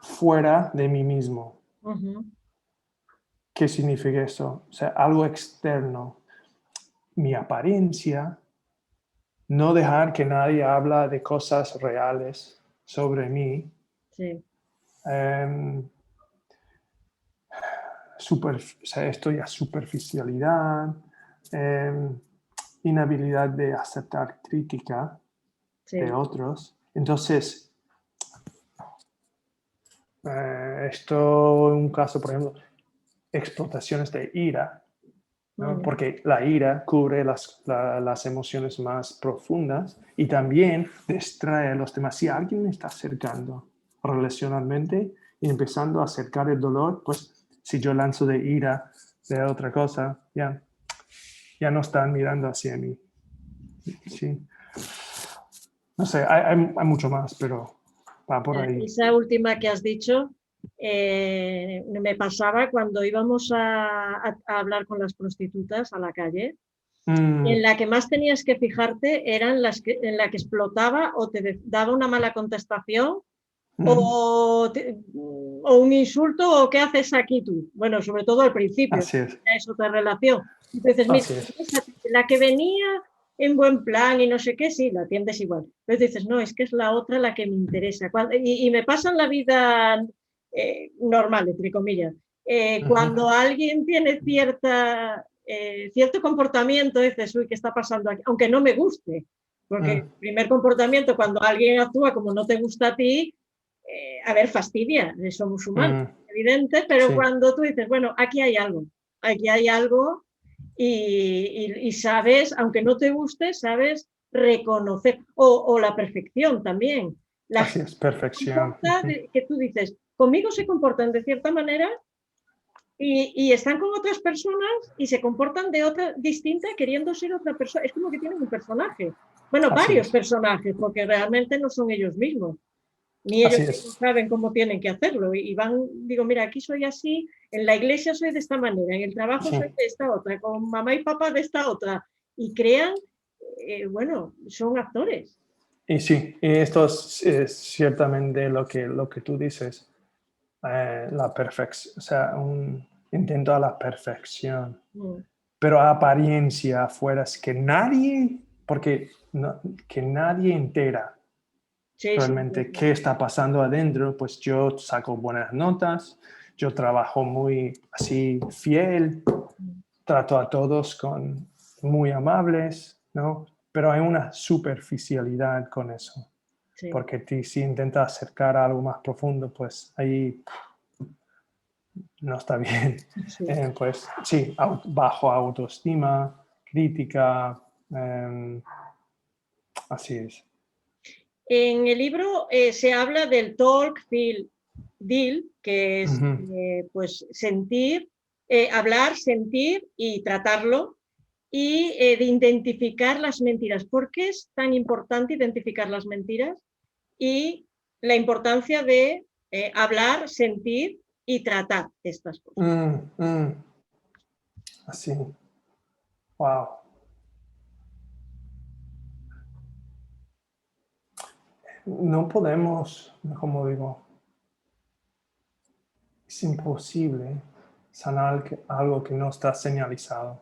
fuera de mí mismo. Uh-huh. ¿Qué significa eso? O sea, algo externo. Mi apariencia, no dejar que nadie habla de cosas reales sobre mí. Sí. O sea, esto ya superficialidad, inhabilidad de aceptar crítica de otros. Entonces, esto, un caso, por ejemplo, explotaciones de ira, ¿no? Porque la ira cubre las emociones más profundas y también distrae a los demás. Si alguien me está acercando relacionalmente y empezando a acercar el dolor, pues si yo lanzo de ira de otra cosa, ya no están mirando hacia mí. Sí. No sé, hay mucho más, pero va por ahí. Esa última que has dicho me pasaba cuando íbamos a hablar con las prostitutas a la calle. En la que más tenías que fijarte eran en la que explotaba o te daba una mala contestación o un insulto o qué haces aquí tú. Bueno, sobre todo al principio, Así es. es otra relación. Entonces, mira, la que venía en buen plan y no sé qué, sí, la atiendes igual. Pero dices, no, es que es la otra la que me interesa. Y me pasa en la vida normal, entre comillas. Cuando alguien tiene cierto comportamiento, dices, uy, ¿qué está pasando aquí? Aunque no me guste. Porque el primer comportamiento, cuando alguien actúa como no te gusta a ti, a ver, fastidia, somos humanos, evidente, pero cuando tú dices, bueno, aquí hay algo y sabes, aunque no te guste, sabes reconocer, o la perfección también. Así es, perfección. Que tú dices, conmigo se comportan de cierta manera y están con otras personas y se comportan de otra distinta queriendo ser otra persona. Es como que tienen un personaje. Bueno, varios personajes, porque realmente no son ellos mismos. Ni ellos mismos saben cómo tienen que hacerlo. Y van, digo, mira, aquí soy así, en la iglesia soy de esta manera, en el trabajo soy de esta otra, con mamá y papá de esta otra. Y crean, bueno, son actores. Y sí, y esto es ciertamente lo que tú dices, la perfección, o sea, un intento a la perfección, pero a apariencia afuera es que nadie, porque que nadie entera realmente qué está pasando adentro. Pues yo saco buenas notas, yo trabajo muy así fiel, trato a todos muy amables, ¿no? Pero hay una superficialidad con eso. Porque si intenta acercar a algo más profundo, pues ahí no está bien. Pues sí, bajo autoestima, crítica, así es. En el libro se habla del talk, feel, deal, que es pues sentir, hablar, sentir y tratarlo, y de identificar las mentiras. ¿Por qué es tan importante identificar las mentiras? Y la importancia de hablar, sentir y tratar estas cosas. Así. Wow. no podemos, como digo, es imposible sanar algo que no está señalizado,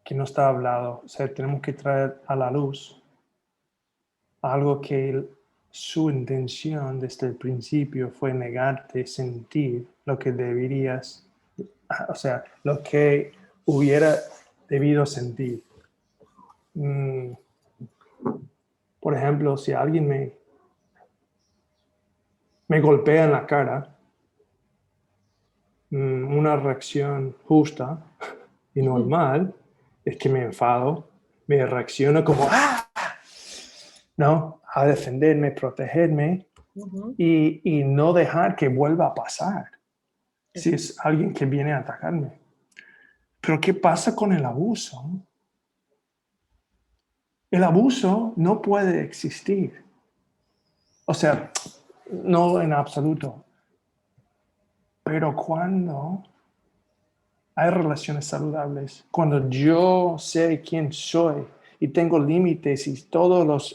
que no está hablado. O sea, tenemos que traer a la luz algo que su intención desde el principio fue negarte sentir lo que deberías, o sea, lo que hubiera debido sentir. Por ejemplo, si alguien me golpea en la cara, una reacción justa y normal es que me enfado, me reacciono como ¡ah! ¿No? A defenderme, protegerme y no dejar que vuelva a pasar si es alguien que viene a atacarme. Pero ¿qué pasa con el abuso? El abuso no puede existir. O sea, no en absoluto. Pero cuando hay relaciones saludables, cuando yo sé quién soy y tengo límites y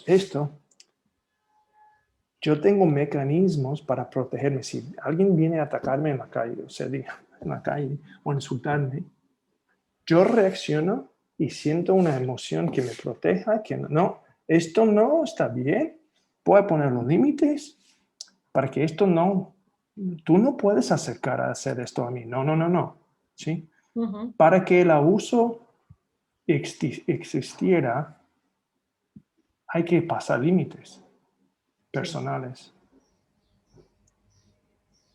esto, yo tengo mecanismos para protegerme. Si alguien viene a atacarme en la calle, o sea, en la calle, o insultarme, yo reacciono y siento una emoción que me proteja, que no, esto no está bien, voy a poner los límites para que esto no, tú no puedes acercar a hacer esto a mí, no, ¿sí? Para que el abuso existiera, hay que pasar límites personales.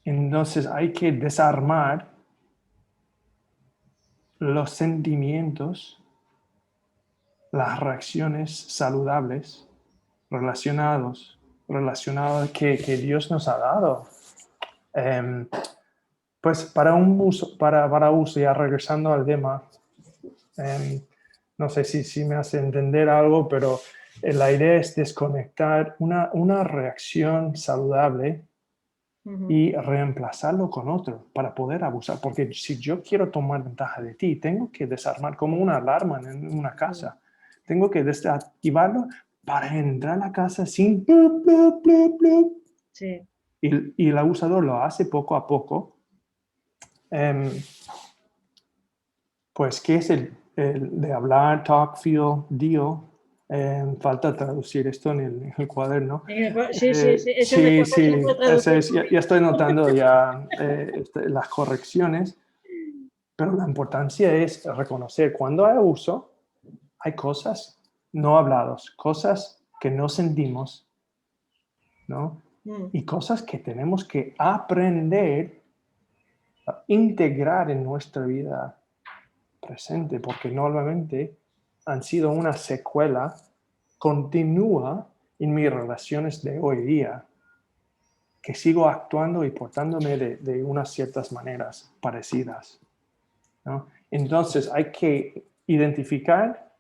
Entonces hay que desarmar los sentimientos, las reacciones saludables relacionados que Dios nos ha dado. Pues para uso, ya regresando al tema, no sé si me hace entender algo, pero la idea es desconectar una reacción saludable y reemplazarlo con otro para poder abusar. Porque si yo quiero tomar ventaja de ti, tengo que desarmar como una alarma en una casa. Tengo que desactivarlo para entrar a la casa sin... Blup, blup, blup, blup. Sí. Y el abusador lo hace poco a poco. Pues, ¿qué es el de hablar, talk, feel, deal? Falta traducir esto en el cuaderno. Sí, ese Sí, mejor sí, lo puedo traducir. ya estoy notando ya las correcciones, pero la importancia es reconocer cuando hay abuso, hay cosas no habladas, cosas que no sentimos, ¿no? Y cosas que tenemos que aprender a integrar en nuestra vida presente, porque normalmente han sido una secuela continua en mis relaciones de hoy día, que sigo actuando y portándome de unas ciertas maneras parecidas, ¿no? Entonces hay que identificar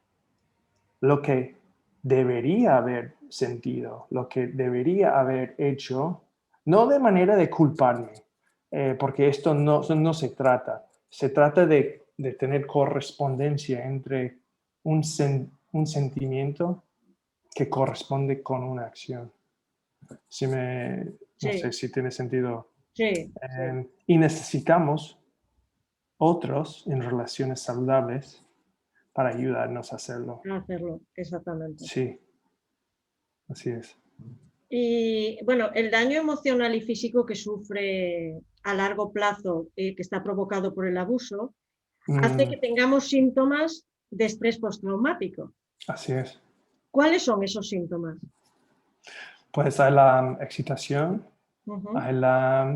lo que debería haber sentido, lo que debería haber hecho, no de manera de culparme, porque esto no se trata de tener correspondencia entre un sentimiento que corresponde con una acción. No sé si tiene sentido. Sí. Y necesitamos otros en relaciones saludables para ayudarnos a hacerlo. Hacerlo, exactamente. Sí, así es. Y bueno, el daño emocional y físico que sufre a largo plazo, que está provocado por el abuso, hace que tengamos síntomas de estrés postraumático. Así es. ¿Cuáles son esos síntomas? Pues hay la excitación, hay la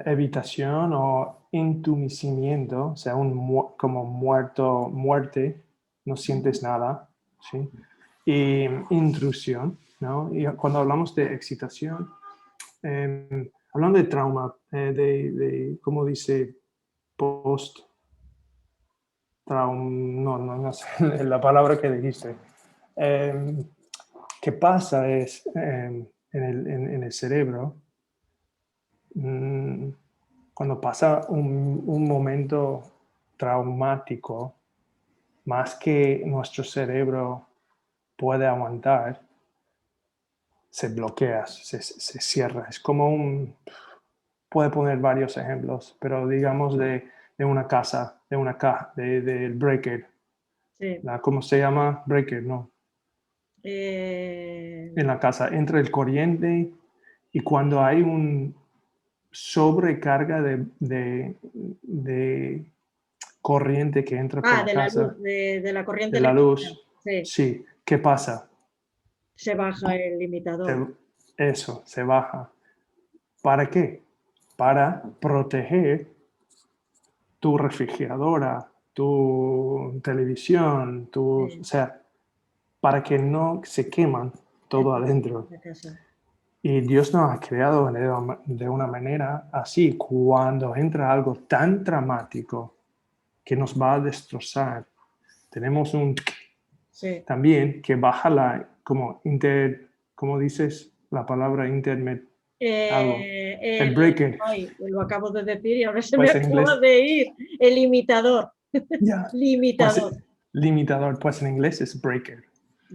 evitación o entumecimiento, o sea, como muerte, no sientes nada, ¿sí? Y intrusión, ¿no? Y cuando hablamos de excitación, hablando de trauma, ¿cómo dice? No sé la palabra que dijiste. ¿Qué pasa es en el cerebro, cuando pasa un momento traumático, más que nuestro cerebro puede aguantar, se bloquea, se cierra. Es como puede poner varios ejemplos, pero digamos de una casa, de una caja, del breaker. Sí. ¿Cómo se llama? Breaker, ¿no? En la casa entra el corriente y cuando hay un sobrecarga de corriente que entra por la de la luz, casa, de la corriente de la eléctrica. luz, Sí, sí, ¿qué pasa? se baja el limitador. Eso, se baja. ¿Para qué? Para proteger tu refrigeradora, tu televisión, o Sí, sea, para que no se queman todo adentro. la casa. Y Dios nos ha creado de una manera así, cuando entra algo tan dramático que nos va a destrozar. Tenemos Sí. también que baja ¿cómo dices la palabra internet? Algo. El breaker, Lo acabo de decir y ahora se me pues en acaba inglés, de ir. El limitador. ya, pues Limitador. limitador, pues en inglés es breaker,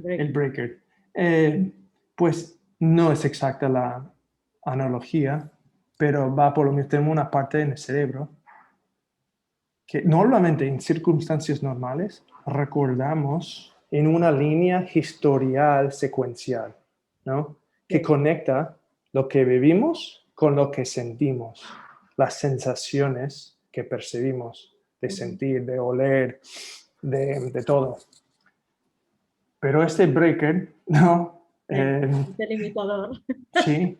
el Breaker. breaker. Pues no es exacta la analogía, pero va por lo menos, tenemos una parte en el cerebro que normalmente en circunstancias normales recordamos en una línea historial secuencial, ¿no? Que Sí. conecta lo que vivimos con lo que sentimos, las sensaciones que percibimos, de sentir, de oler, de todo. Pero este breaker, ¿no? Este limitador. Sí,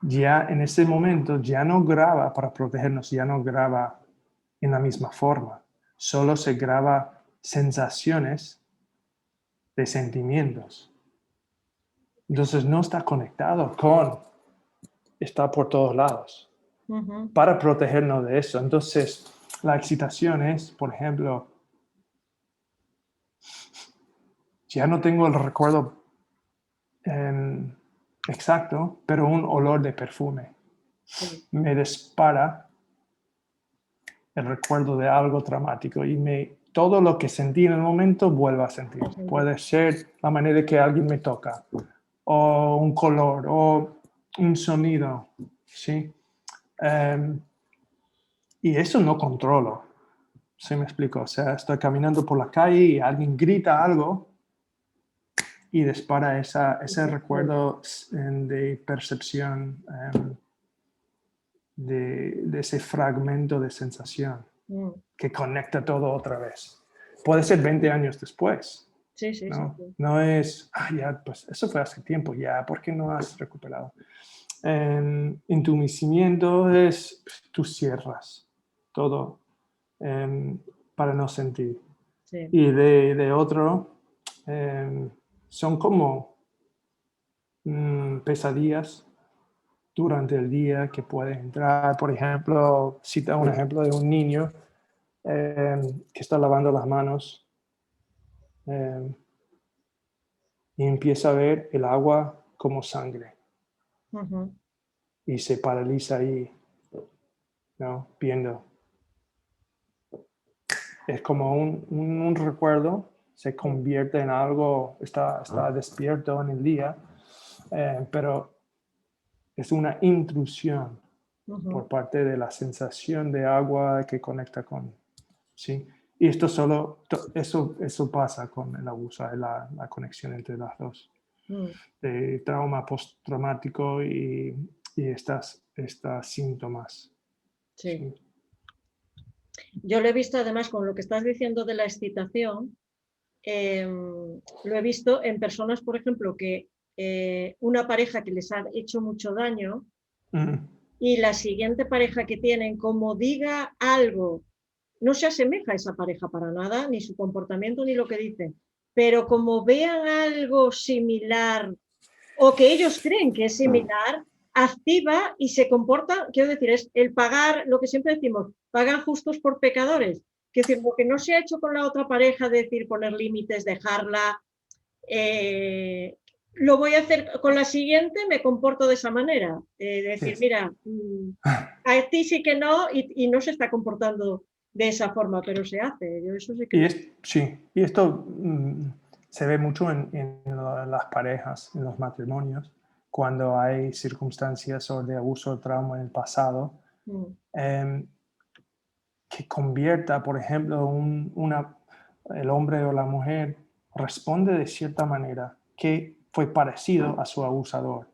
ya en ese momento ya no graba para protegernos, ya no graba en la misma forma, solo se graba sensaciones de sentimientos. Entonces no está conectado está por todos lados para protegernos de eso. Entonces la excitación es, por ejemplo, ya no tengo el recuerdo exacto, pero un olor de perfume Sí. me dispara el recuerdo de algo traumático y todo lo que sentí en el momento vuelvo a sentir. Puede ser la manera que alguien me toca, o un color, o un sonido, ¿sí? Y eso no controlo, ¿sí me explico? O sea, estoy caminando por la calle y alguien grita algo y dispara ese recuerdo de percepción, de ese fragmento de sensación que conecta todo otra vez. Puede ser 20 años después, Sí, sí, sí, ¿no? sí. No es, ya, pues eso fue hace tiempo, ya, ¿por qué no has recuperado? En tu nacimiento tú cierras todo para no sentir. Sí. Y de otro, son como pesadillas durante el día que puede entrar. Por ejemplo, cita un ejemplo de un niño que está lavando las manos y empieza a ver el agua como sangre y se paraliza ahí, ¿no? Viendo. Es como un recuerdo, se convierte en algo, está despierto en el día, pero es una intrusión por parte de la sensación de agua que conecta con, ¿sí? Y esto eso pasa con el abuso, la conexión entre las dos, de trauma postraumático y estas síntomas. Sí. ¿Sí? Yo lo he visto además con lo que estás diciendo de la excitación, lo he visto en personas, por ejemplo, que una pareja que les ha hecho mucho daño y la siguiente pareja que tienen, como diga algo, no se asemeja a esa pareja para nada, ni su comportamiento ni lo que dicen, pero como vean algo similar o que ellos creen que es similar, activa y se comporta, quiero decir, es el pagar, lo que siempre decimos, pagan justos por pecadores. Quiero decir, lo que no se ha hecho con la otra pareja, decir, poner límites, dejarla, lo voy a hacer con la siguiente, me comporto de esa manera. Decir, Sí. mira, a ti sí que no, y no se está comportando de esa forma, pero se hace. Yo eso sí que Sí, y esto se ve mucho en las parejas, en los matrimonios, cuando hay circunstancias o de abuso o trauma en el pasado, em, que convierta, por ejemplo, el hombre o la mujer responde de cierta manera que fue parecido a su abusador.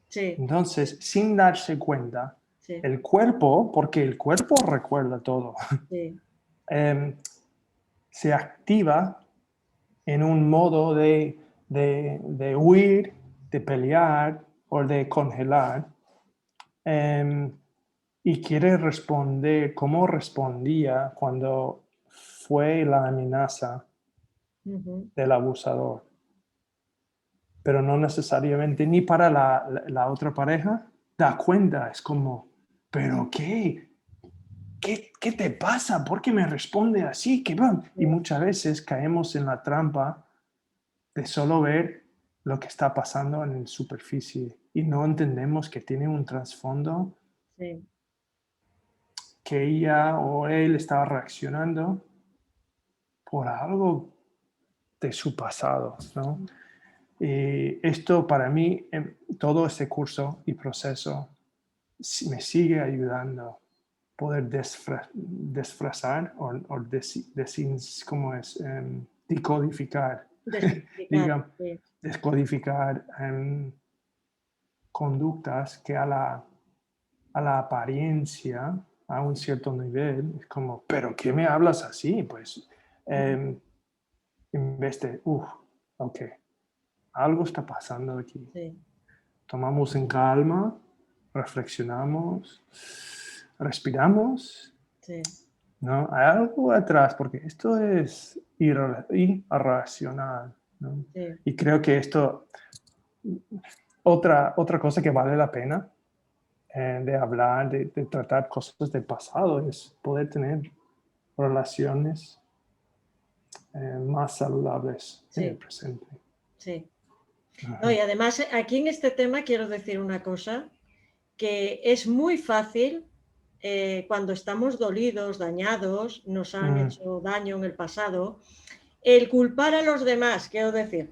Sí, Entonces, sin darse cuenta, sí, el cuerpo, porque el cuerpo recuerda todo, sí, se activa en un modo de huir, de pelear o de congelar, em, y quiere responder como respondía cuando fue la amenaza ujú, del abusador. Pero no necesariamente ni para la otra pareja da cuenta, es como, ¿pero qué? ¿Qué te pasa? ¿Por qué me responde así? ¿Qué va? Y sí, muchas veces caemos en la trampa de solo ver lo que está pasando en la superficie y no entendemos que tiene un trasfondo, sí, que ella o él estaba reaccionando por algo de su pasado, ¿no? Y esto para mí, en todo este curso y proceso, me sigue ayudando a poder desfrazar ¿cómo es? Decodificar, descodificar, digamos, sí, descodificar conductas que a la apariencia, a un cierto nivel, es como, ¿pero qué me hablas así? Pues, em, en vez de, ok, algo está pasando aquí. sí, Tomamos en calma, reflexionamos, respiramos, sí, ¿no? Hay algo atrás, porque esto es irracional, ¿no? sí. Y creo que esto, otra cosa que vale la pena de hablar, de tratar cosas del pasado, es poder tener relaciones más saludables en el Sí, presente. sí. No, Ajá. y además aquí en este tema quiero decir una cosa, que es muy fácil cuando estamos dolidos, dañados, nos han Mm, hecho daño en el pasado, el culpar a los demás, quiero decir.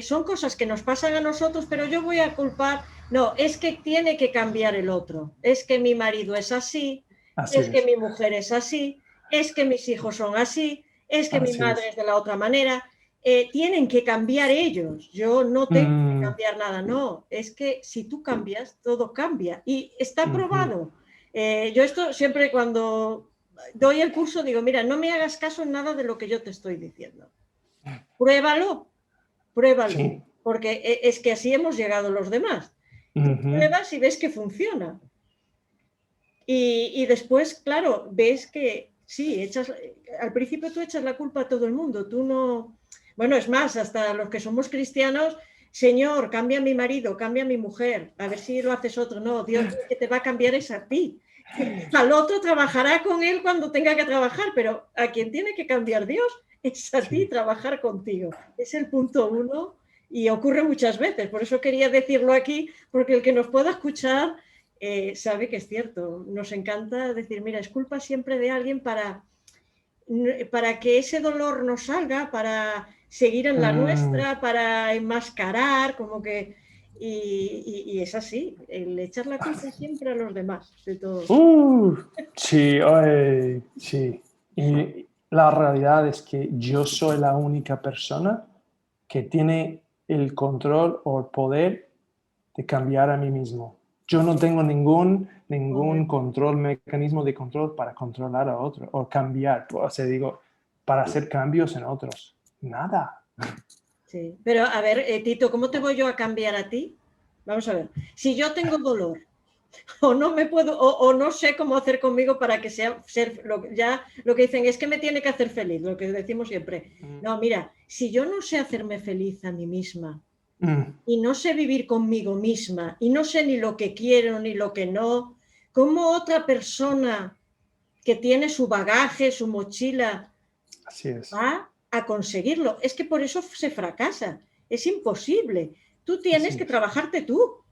Son cosas que nos pasan a nosotros, pero yo voy a culpar, no, es que tiene que cambiar el otro, es que mi marido es así, así es que es, mi mujer es así, es que mis hijos son así, es que mi así madre es. es de la otra manera. Tienen que cambiar ellos, yo no tengo que Mm, cambiar nada, no, es que si tú cambias, todo cambia y está ujú, probado. Yo esto siempre cuando doy el curso digo, mira, no me hagas caso en nada de lo que yo te estoy diciendo. Pruébalo, pruébalo, sí. porque es que así hemos llegado los demás. Tú Ujú, pruebas y ves que funciona. Y después, claro, ves que sí, al principio tú echas la culpa a todo el mundo, tú no, bueno, es más, hasta los que somos cristianos, Señor, cambia a mi marido, cambia a mi mujer, a ver si lo haces otro, no, Dios que te va a cambiar es a ti. Al otro trabajará con él cuando tenga que trabajar, pero a quien tiene que cambiar Dios es a ti sí. trabajar contigo. Es el punto uno y ocurre muchas veces. Por eso quería decirlo aquí, porque el que nos pueda escuchar sabe que es cierto. Nos encanta decir, mira, es culpa siempre de alguien para que ese dolor no salga, para seguir en la Mm, nuestra, para enmascarar, como que... Y es así, el echar la culpa siempre a los demás de todo. uh, sí, ay, sí. Y la realidad es que yo soy la única persona que tiene el control o el poder de cambiar a mí mismo. Yo no tengo ningún Correcto. control, mecanismo de control para controlar a otro o cambiar, o sea, digo, para hacer cambios en otros. Nada. Sí. Pero a ver, Tito, ¿cómo te voy yo a cambiar a ti? Vamos a ver. Si yo tengo dolor o no me puedo o no sé cómo hacer conmigo para que sea ser ya lo que dicen es que me tiene que hacer feliz, lo que decimos siempre. Mm, No, mira, si yo no sé hacerme feliz a mí misma mm, y no sé vivir conmigo misma y no sé ni lo que quiero ni lo que no, ¿cómo otra persona que tiene su bagaje, su mochila, así es. va a conseguirlo? Es que por eso se fracasa. Es imposible. Tú tienes Así que es. trabajarte tú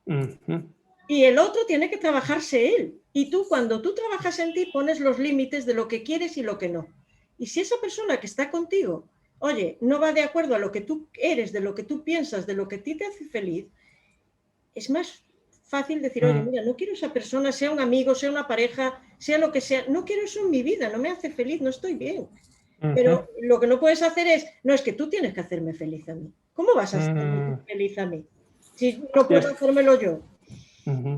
Ujú, y el otro tiene que trabajarse él. Y tú, cuando tú trabajas en ti, pones los límites de lo que quieres y lo que no. Y si esa persona que está contigo oye, no va de acuerdo a lo que tú eres, de lo que tú piensas, de lo que a ti te hace feliz, es más fácil decir, oye, mira, no quiero esa persona, sea un amigo, sea una pareja, sea lo que sea, no quiero eso en mi vida, no me hace feliz, no estoy bien. Pero lo que no puedes hacer no es que tú tienes que hacerme feliz a mí. ¿Cómo vas a hacerme feliz a mí? Si no Y, puedo hacérmelo yo.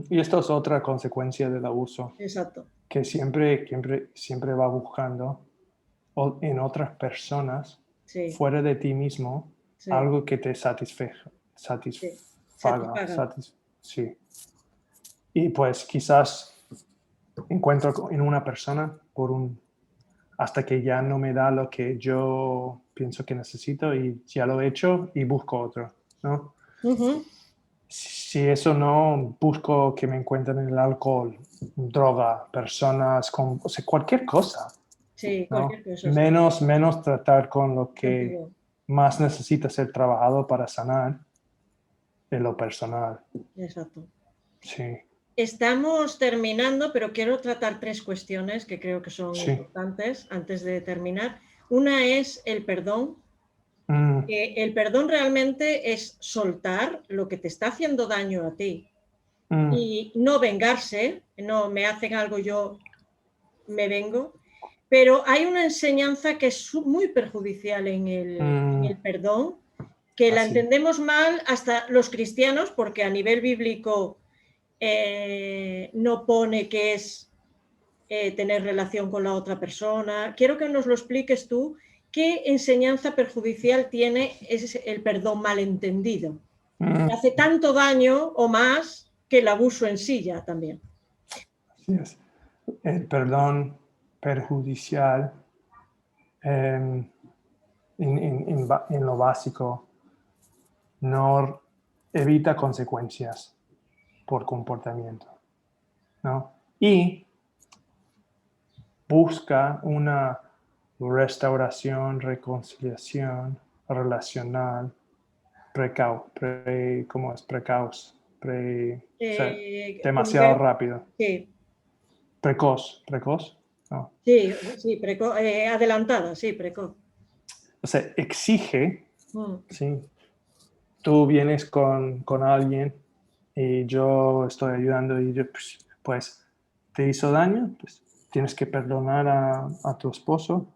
y esto es otra consecuencia del abuso, Exacto. que siempre va buscando en otras personas, Sí, fuera de ti mismo, sí, algo que te sí. satisfaga. Satisfaga. Sí. Y pues quizás encuentro en una persona hasta que ya no me da lo que yo pienso que necesito y ya lo he hecho y busco otro, ¿no? Ujú. Si eso no, busco que me encuentren en el alcohol, droga, personas, o sea, cualquier cosa, Sí, ¿no? cualquier cosa, sí. Menos tratar con lo que Contigo. más necesita ser trabajado para sanar de lo personal. Exacto. Sí, Estamos terminando, pero quiero tratar tres cuestiones que creo que son sí. importantes antes de terminar. Una es el perdón. Mm, El perdón realmente es soltar lo que te está haciendo daño a ti mm, y no vengarse, no me hacen algo yo me vengo, pero hay una enseñanza que es muy perjudicial en mm, el perdón, que la así. entendemos mal hasta los cristianos, porque a nivel bíblico no pone que es tener relación con la otra persona. Quiero que nos lo expliques tú, qué enseñanza perjudicial tiene el perdón malentendido. Mm, Hace tanto daño o más que el abuso en sí ya también. así es. El perdón perjudicial em, en lo básico no evita consecuencias por comportamiento, ¿no? Y busca una restauración, reconciliación relacional, ¿cómo es? O sea, demasiado Como rápido. sí, Precoz, no. sí, sí, adelantada, sí, precoz. O sea, exige, Mm, ¿sí? Tú vienes con alguien y yo estoy ayudando y yo, pues, te hizo daño, pues tienes que perdonar a tu esposo,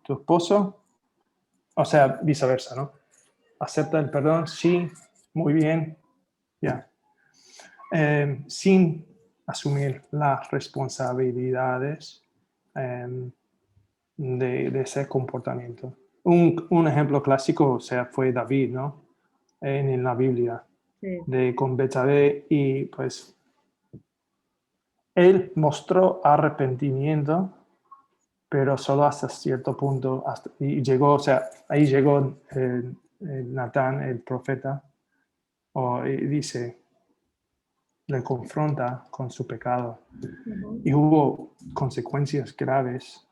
o sea, viceversa, ¿no? Acepta el perdón, sí, muy bien, ya. Sin asumir las responsabilidades em, de ese comportamiento. Un ejemplo clásico, o sea, fue David, ¿no? En la Biblia, sí, con Betsabé, y pues él mostró arrepentimiento, pero solo hasta cierto punto, y llegó, o sea, ahí llegó Natán, el profeta, y dice, le confronta con su pecado. ujú, Y hubo consecuencias graves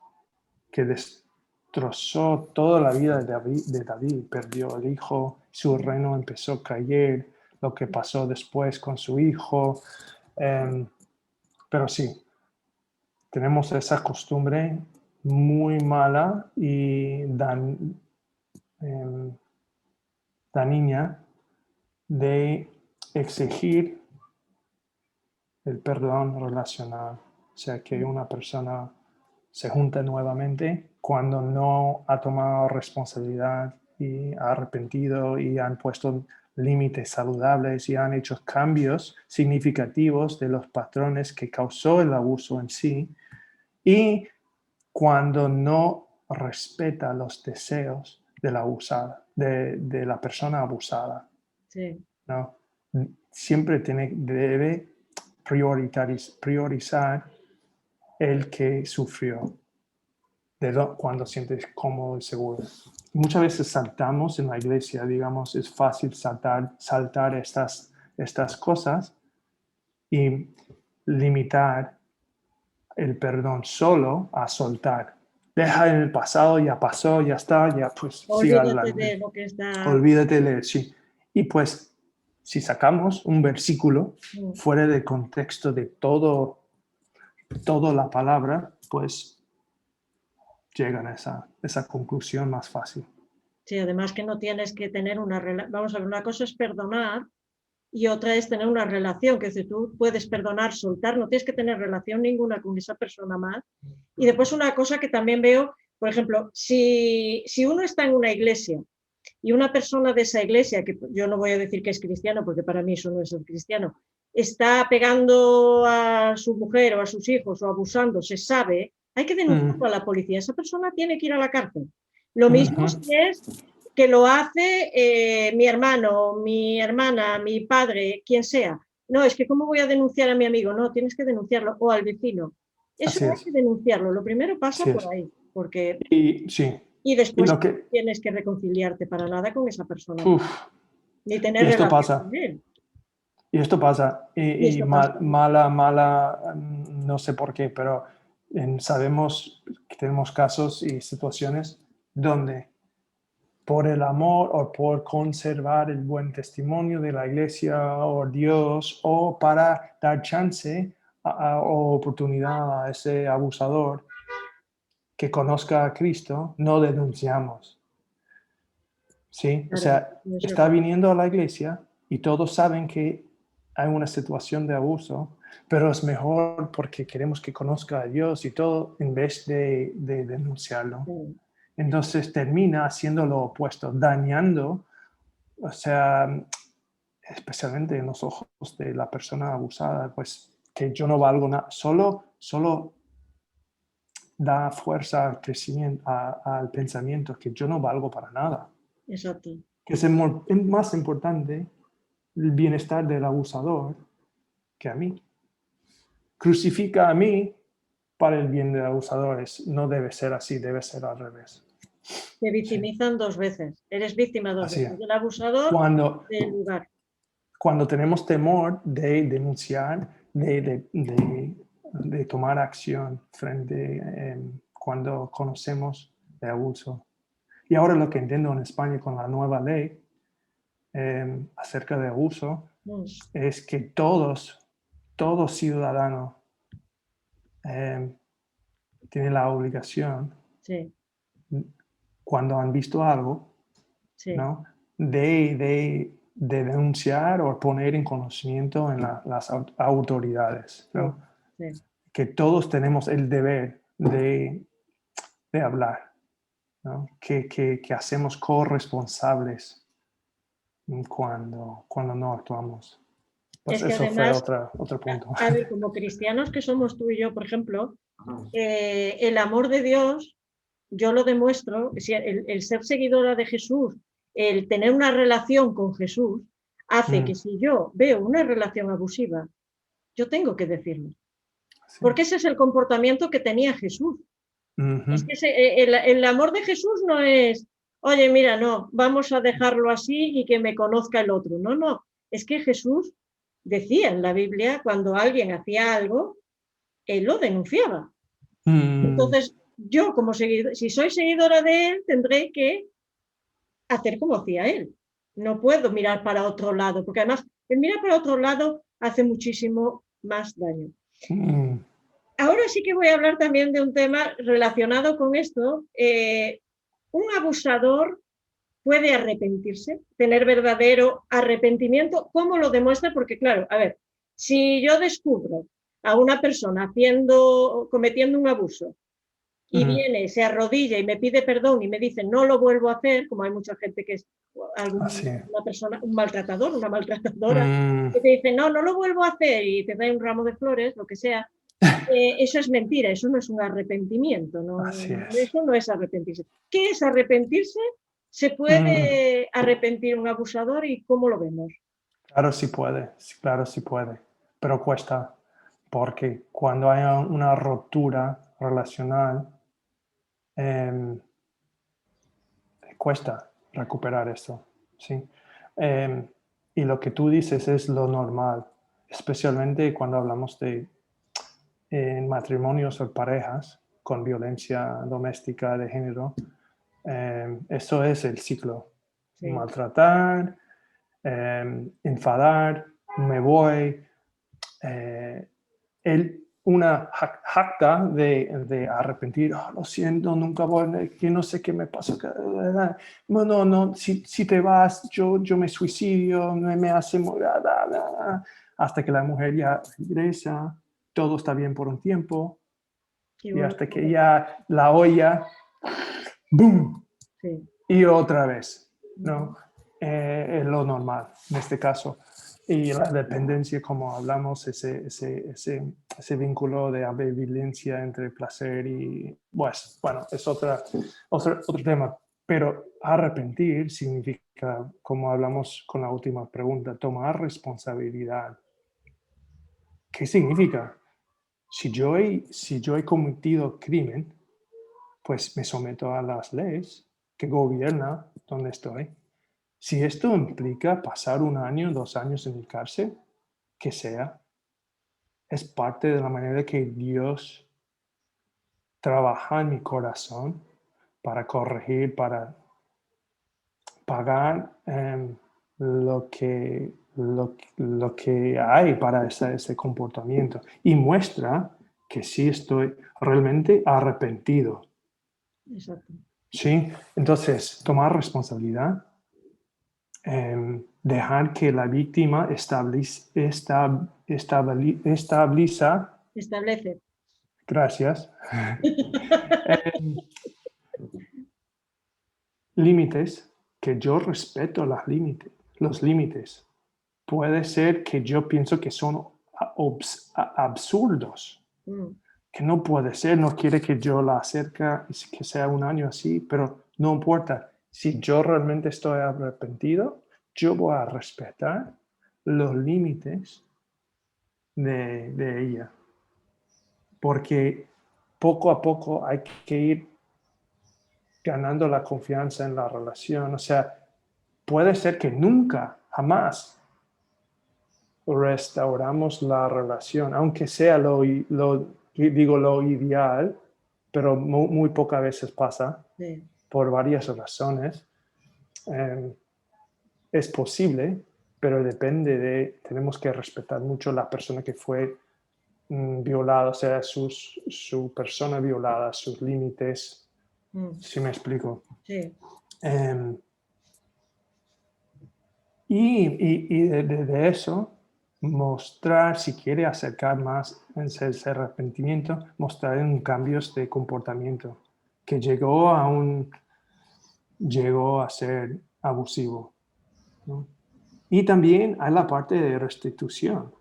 que destrozó toda la vida de David. Perdió el hijo, su reino empezó a caer, lo que pasó después con su hijo. Pero sí, tenemos esa costumbre muy mala y em, dañina de exigir el perdón relacional. O sea, que una persona se junta nuevamente cuando no ha tomado responsabilidad y ha arrepentido y han puesto límites saludables y han hecho cambios significativos de los patrones que causó el abuso en sí. Y cuando no respeta los deseos de la abusada, de la persona abusada, sí, ¿no? Siempre debe priorizar el que sufrió, cuando sientes cómodo y seguro. Muchas veces saltamos en la iglesia, digamos, es fácil saltar estas cosas y limitar el perdón solo a soltar. Deja en el pasado, ya pasó, ya está, ya pues sigue olvídate de adelante. lo que está. Olvídate de sí. Y pues si sacamos un versículo Mm, fuera del contexto de toda la palabra, pues llegan a esa conclusión más fácil. Sí, además que no tienes que tener una relación. Vamos a ver, una cosa es perdonar y otra es tener una relación, que es decir, tú puedes perdonar, soltar, no tienes que tener relación ninguna con esa persona más. Y después una cosa que también veo, por ejemplo, si uno está en una iglesia y una persona de esa iglesia, que yo no voy a decir que es cristiano, porque para mí eso no es ser cristiano, está pegando a su mujer o a sus hijos o abusando, se sabe, hay que denunciarlo a la policía. Esa persona tiene que ir a la cárcel. Lo mismo si es que lo hace mi hermano, mi hermana, mi padre, quien sea. No, es que ¿cómo voy a denunciar a mi amigo? No, tienes que denunciarlo, o al vecino. Eso Así hay que denunciarlo. Lo primero pasa así por es. ahí, porque Y sí, y y después lo que, tienes que reconciliarte para nada con esa persona, uf, ni tener y esto relación pasa. con él. Y esto pasa, Y y esto pasa. mala, no sé por qué, pero sabemos que tenemos casos y situaciones donde por el amor o por conservar el buen testimonio de la iglesia o Dios o para dar chance o oportunidad a ese abusador que conozca a Cristo, no denunciamos. ¿Sí? O Claro, sea, no es está error. viniendo a la iglesia y todos saben que hay una situación de abuso, pero es mejor porque queremos que conozca a Dios y todo en vez de denunciarlo. Sí. Entonces termina haciendo lo opuesto, dañando, o sea, especialmente en los ojos de la persona abusada, pues que yo no valgo nada, solo da fuerza al crecimiento, al pensamiento que yo no valgo para nada, Exacto. que es más importante el bienestar del abusador que a mí. Crucifica a mí para el bien del abusador. No debe ser así, debe ser al revés. Te Sí, victimizan dos veces. Eres víctima dos así es. veces, del abusador Cuando, y del lugar. cuando tenemos temor de denunciar, de tomar acción frente cuando conocemos de abuso. Y ahora lo que entiendo en España con la nueva ley acerca de abuso Mm, es que todo ciudadano eh, tiene la obligación, sí, cuando han visto algo, sí, ¿no? de denunciar o poner en conocimiento en las autoridades, sí, ¿no? sí. Que todos tenemos el deber de hablar, ¿no? Que hacemos corresponsables cuando no actuamos. Pues Es que eso fue además, otro punto. a ver, como cristianos que somos tú y yo, por ejemplo, el amor de Dios, yo lo demuestro, si el ser seguidora de Jesús, el tener una relación con Jesús, hace que Mm, si yo veo una relación abusiva, yo tengo que decirlo. sí. Porque ese es el comportamiento que tenía Jesús. Ujú. Es que el amor de Jesús no es, oye, mira, no, vamos a dejarlo así y que me conozca el otro. No, no. Es que Jesús decía en la Biblia, cuando alguien hacía algo, él lo denunciaba. Mm, Entonces, yo como seguidor, si soy seguidora de él, tendré que hacer como hacía él. No puedo mirar para otro lado, porque además el mirar para otro lado hace muchísimo más daño. mm, Ahora sí que voy a hablar también de un tema relacionado con esto. Un abusador puede arrepentirse, tener verdadero arrepentimiento. ¿Cómo lo demuestra? Porque claro, a ver, si yo descubro a una persona cometiendo un abuso y mm. viene, se arrodilla y me pide perdón y me dice no lo vuelvo a hacer, como hay mucha gente que es Así. una persona, un maltratador, una maltratadora, Mm, que te dice no lo vuelvo a hacer y te da un ramo de flores, lo que sea, eso es mentira, eso no es un arrepentimiento, así es. eso no es arrepentirse. ¿Qué es arrepentirse? ¿Se Mm, puede arrepentir un abusador y cómo lo vemos? claro, sí puede, sí, claro, sí puede, pero cuesta, porque cuando hay una ruptura relacional, em, cuesta recuperar esto, ¿sí? Em, y lo que tú dices es lo normal, especialmente cuando hablamos de matrimonios o parejas con violencia doméstica de género. Eso es el ciclo. Sí, Maltratar, enfadar, me voy. Eh, una jacta de arrepentir. "Oh, lo siento, nunca voy, que no sé qué me pasó. No, si te vas, yo me suicidio, me hace morir. Hasta que la mujer ya regresa, todo está bien por un tiempo, Y y bueno, hasta que ya la olla, ¡boom! sí. Y otra vez, ¿no? Es lo normal en este caso. Y la dependencia, como hablamos, ese vínculo de ambivalencia entre placer y, pues, bueno, es otro tema. Pero arrepentir significa, como hablamos con la última pregunta, tomar responsabilidad. ¿Qué significa? Si yo he cometido crimen, pues me someto a las leyes que gobiernan donde estoy. Si esto implica pasar 1 año, 2 años en mi cárcel, que sea, es parte de la manera que Dios trabaja en mi corazón para corregir, para pagar lo que hay para ese comportamiento. Y muestra que sí estoy realmente arrepentido. Exacto. ¿Sí? Entonces, tomar responsabilidad, dejar que la víctima establezca, Establece. gracias, em, límites, que yo respeto los límites. Puede ser que yo pienso que son absurdos, Mm, que no puede ser, no quiere que yo la acerque, que sea 1 año así, pero no importa. Si yo realmente estoy arrepentido, yo voy a respetar los límites de ella, porque poco a poco hay que ir ganando la confianza en la relación. O sea, puede ser que nunca, jamás restauramos la relación, aunque sea lo ideal, pero muy pocas veces pasa sí. por varias razones. Eh, es posible, pero tenemos que respetar mucho la persona que fue violada, o sea, su persona violada, sus límites, Mm, si me explico. sí. Eh, y de eso, mostrar, si quiere acercar más ese arrepentimiento, mostrar en cambios de comportamiento, que llegó a ser abusivo, ¿no? Y también hay la parte de restitución.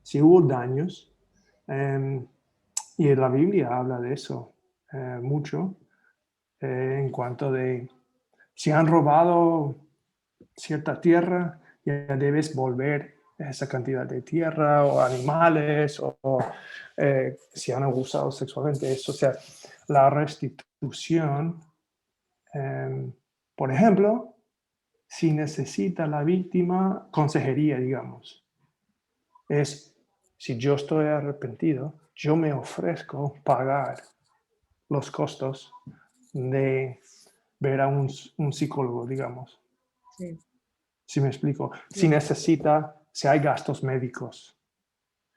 Si hubo daños, eh, y la Biblia habla de eso mucho, en cuanto de si han robado cierta tierra, ya debes volver esa cantidad de tierra o animales o si han abusado sexualmente. Eso, o sea, la restitución, eh, por ejemplo, si necesita la víctima consejería, digamos, es si yo estoy arrepentido, yo me ofrezco pagar los costos de ver a un psicólogo, digamos. Sí, Si me explico. sí, Si hay gastos médicos,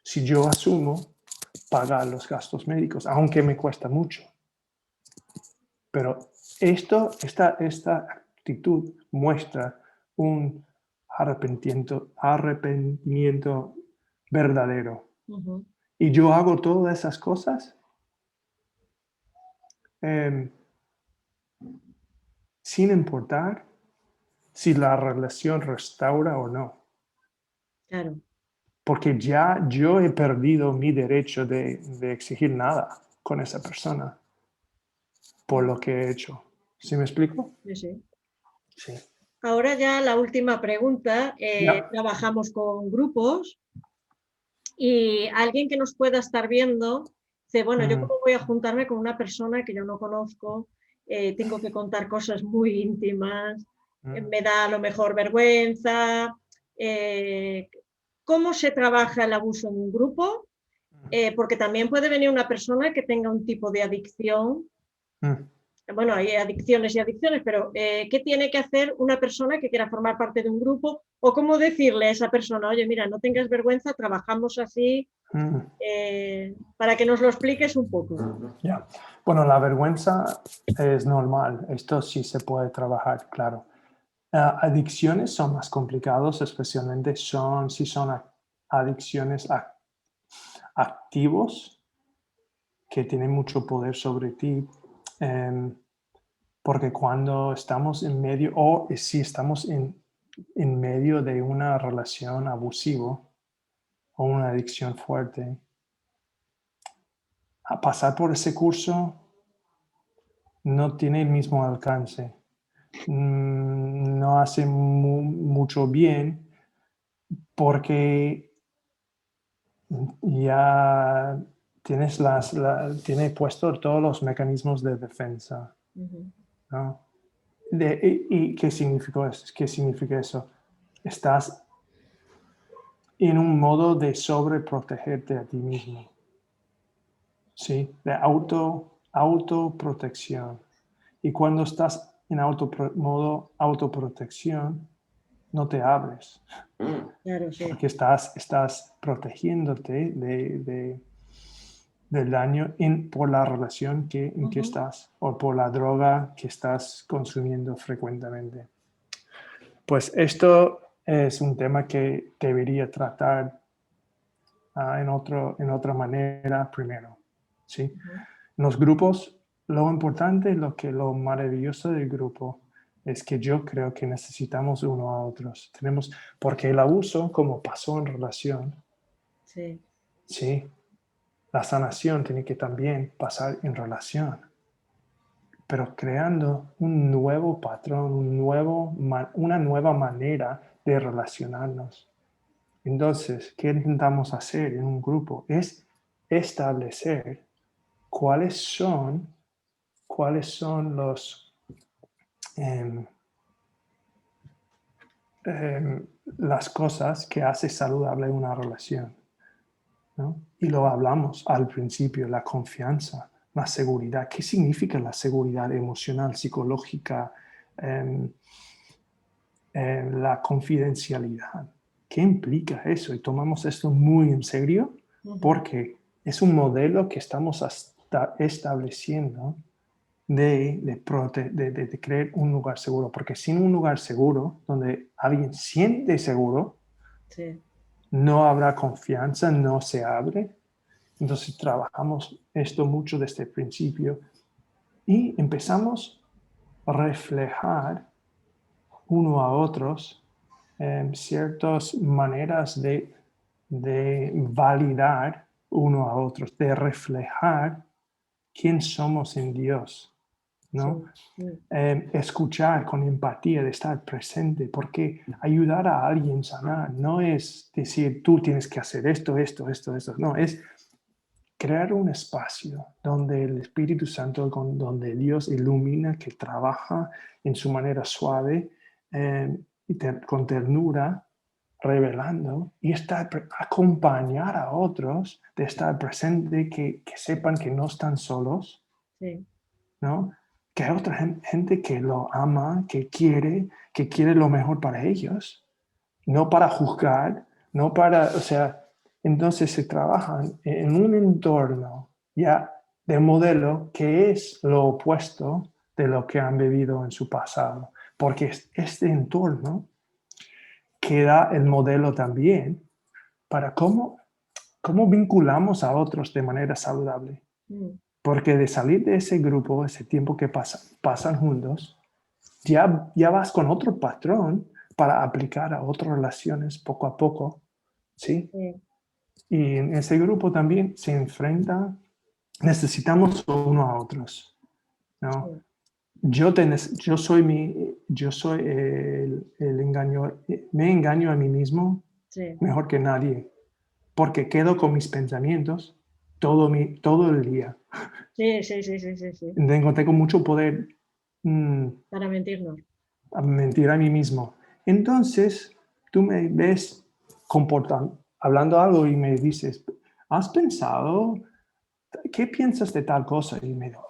si yo asumo pagar los gastos médicos, aunque me cuesta mucho. Pero esta actitud muestra un arrepentimiento verdadero. ujú, Y yo hago todas esas cosas eh, sin importar si la relación restaura o no. claro. Porque ya yo he perdido mi derecho de exigir nada con esa persona por Mm, lo que he hecho. ¿Sí me explico? sí, sí. Sí. Ahora ya la última pregunta. Ya. Trabajamos con grupos y alguien que nos pueda estar viendo dice, bueno, yo Mm, cómo voy a juntarme con una persona que yo no conozco, tengo que contar cosas muy íntimas, mm, me da a lo mejor vergüenza. eh, ¿Cómo se trabaja el abuso en un grupo? Porque también puede venir una persona que tenga un tipo de adicción. mm. Bueno, hay adicciones y adicciones, pero ¿qué tiene que hacer una persona que quiera formar parte de un grupo? O cómo decirle a esa persona, oye, mira, no tengas vergüenza, trabajamos así. Para que nos lo expliques un poco. Ya. Bueno, la vergüenza es normal. Esto sí se puede trabajar, claro. Adicciones son más complicados, especialmente si son adicciones activos que tienen mucho poder sobre ti. Porque cuando estamos en medio, o si estamos en medio de una relación abusiva o una adicción fuerte, a pasar por ese curso no tiene el mismo alcance. No hace mucho bien porque ya tiene puesto todos los mecanismos de defensa, ¿no? ¿Y qué significa eso? Estás en un modo de sobreprotegerte a ti mismo, ¿sí? De autoprotección. Y cuando estás en modo autoprotección, no te abres. Claro, sí. Porque estás protegiéndote del daño por la relación en que estás o por la droga que estás consumiendo frecuentemente. Pues esto es un tema que debería tratar en otra manera primero, ¿sí? En los grupos, lo importante, lo maravilloso del grupo es que yo creo que necesitamos uno a otros. Porque el abuso, como pasó en relación, Sí. ¿sí? La sanación tiene que también pasar en relación, pero creando un nuevo patrón, una nueva manera de relacionarnos. Entonces, ¿qué intentamos hacer en un grupo? Es establecer cuáles son em, las cosas que hace saludable una relación, ¿no? Y lo hablamos al principio, la confianza, la seguridad. ¿Qué significa la seguridad emocional, psicológica, la confidencialidad? ¿Qué implica eso? Y tomamos esto muy en serio porque es un modelo que estamos estableciendo de crear un lugar seguro. Porque sin un lugar seguro, donde alguien siente seguro, Sí. no habrá confianza, no se abre. Entonces trabajamos esto mucho desde el principio y empezamos a reflejar uno a otros ciertas maneras de validar uno a otros, de reflejar quién somos en Dios, ¿no? Sí. Escuchar con empatía, de estar presente, porque ayudar a alguien a sanar no es decir tú tienes que hacer esto, no, es crear un espacio donde el Espíritu Santo, donde Dios ilumina, que trabaja en su manera suave y con ternura, revelando y acompañar a otros, de estar presente, que sepan que no están solos, Sí. ¿no? Que hay otra gente que lo ama, que quiere lo mejor para ellos, no para juzgar, no para, o sea, entonces se trabajan en un entorno ya de modelo que es lo opuesto de lo que han vivido en su pasado, porque este entorno que da el modelo también para cómo vinculamos a otros de manera saludable. Porque de salir de ese grupo, ese tiempo que pasan juntos, ya vas con otro patrón para aplicar a otras relaciones poco a poco, ¿sí? Sí. Y en ese grupo también se enfrenta, necesitamos uno a otros, ¿no? Sí. Yo soy el engaño, me engaño a mí mismo Sí. mejor que nadie, porque quedo con mis pensamientos todo el día. Sí. Sí. Tengo mucho poder Para mentirnos. a mentir a mí mismo. Entonces, tú me ves hablando algo y me dices, ¿has pensado? ¿Qué piensas de tal cosa? Y me digo,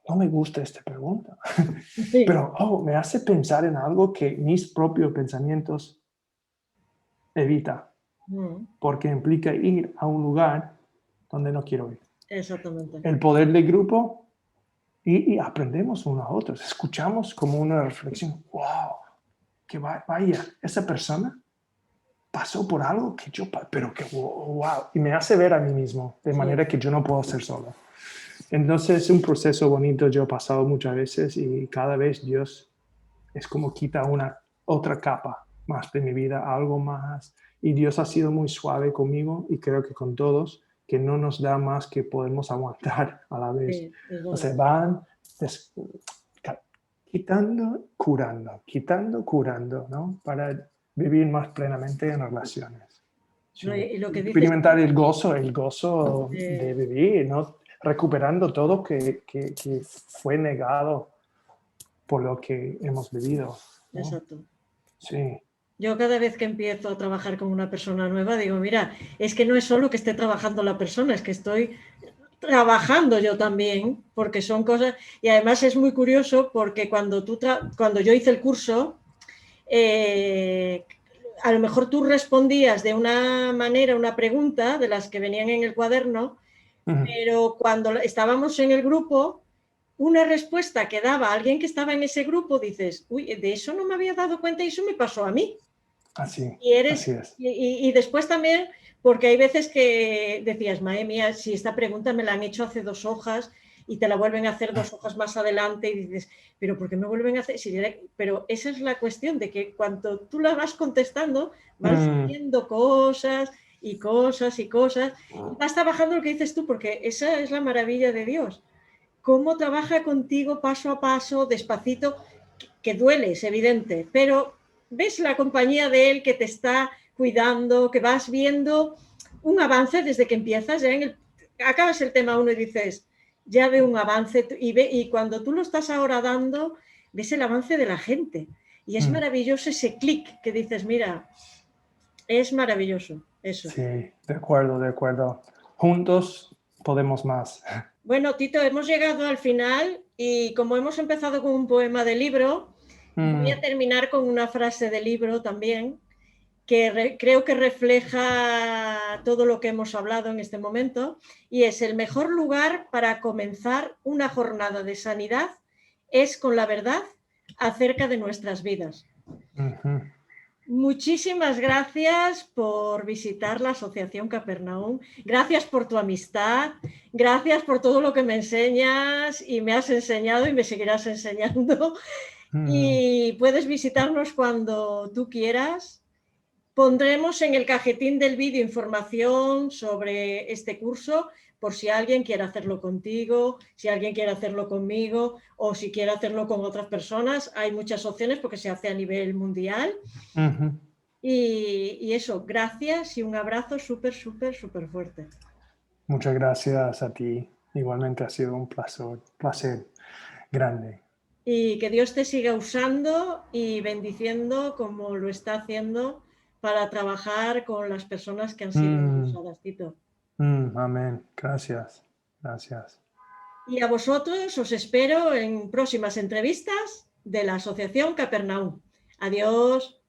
no me gusta esta pregunta. Sí. Pero, me hace pensar en algo que mis propios pensamientos evita. porque implica ir a un lugar donde no quiero ir. Exactamente. El poder del grupo y aprendemos unos a otros, escuchamos como una reflexión, wow, que vaya, esa persona pasó por algo que yo, pero que wow, y me hace ver a mí mismo de manera que yo no puedo ser solo. Entonces es un proceso bonito, yo he pasado muchas veces y cada vez Dios es como quita una otra capa más de mi vida, algo más, y Dios ha sido muy suave conmigo y creo que con todos, que no nos da más que podemos aguantar a la vez. Sí, es O sea, verdad. van quitando, curando, ¿no? Para vivir más plenamente en relaciones. No, Sí. y lo que dices Experimentar tú, el gozo de vivir, ¿no? Recuperando todo que fue negado por lo que hemos vivido, ¿no? exacto. Sí. Yo cada vez que empiezo a trabajar con una persona nueva digo, mira, es que no es solo que esté trabajando la persona, es que estoy trabajando yo también, porque son cosas, y además es muy curioso porque cuando yo hice el curso, a lo mejor tú respondías de una manera una pregunta de las que venían en el cuaderno, pero cuando estábamos en el grupo, una respuesta que daba alguien que estaba en ese grupo, dices, uy, de eso no me había dado cuenta y eso me pasó a mí. Así es. Y después también, porque hay veces que decías, madre mía, si esta pregunta me la han hecho hace 2 hojas y te la vuelven a hacer 2 hojas más adelante y dices, pero ¿por qué me vuelven a hacer? Pero esa es la cuestión de que cuando tú la vas contestando, van surgiendo cosas y cosas y cosas y vas trabajando lo que dices tú, porque esa es la maravilla de Dios. Cómo trabaja contigo paso a paso, despacito, que duele, es evidente, pero ves la compañía de él que te está cuidando, que vas viendo un avance desde que empiezas, acabas el tema 1 y dices, ya veo un avance, y cuando tú lo estás ahora dando, ves el avance de la gente. Y es maravilloso ese clic que dices, mira, es maravilloso eso. Sí, de acuerdo. Juntos podemos más. Bueno, Tito, hemos llegado al final y como hemos empezado con un poema de libro, voy a terminar con una frase de libro también, que creo que refleja todo lo que hemos hablado en este momento, y es: el mejor lugar para comenzar una jornada de sanidad es con la verdad acerca de nuestras vidas. Muchísimas gracias por visitar la Asociación Capernaum, gracias por tu amistad, gracias por todo lo que me enseñas y me has enseñado y me seguirás enseñando. Y puedes visitarnos cuando tú quieras. Pondremos en el cajetín del vídeo información sobre este curso por si alguien quiere hacerlo contigo, si alguien quiere hacerlo conmigo o si quiere hacerlo con otras personas. Hay muchas opciones porque se hace a nivel mundial. Y eso, gracias y un abrazo súper fuerte. Muchas gracias a ti. Igualmente ha sido un placer grande. Y que Dios te siga usando y bendiciendo como lo está haciendo para trabajar con las personas que han sido usadas, Tito. Amén. Gracias. Y a vosotros os espero en próximas entrevistas de la Asociación Capernaum. Adiós.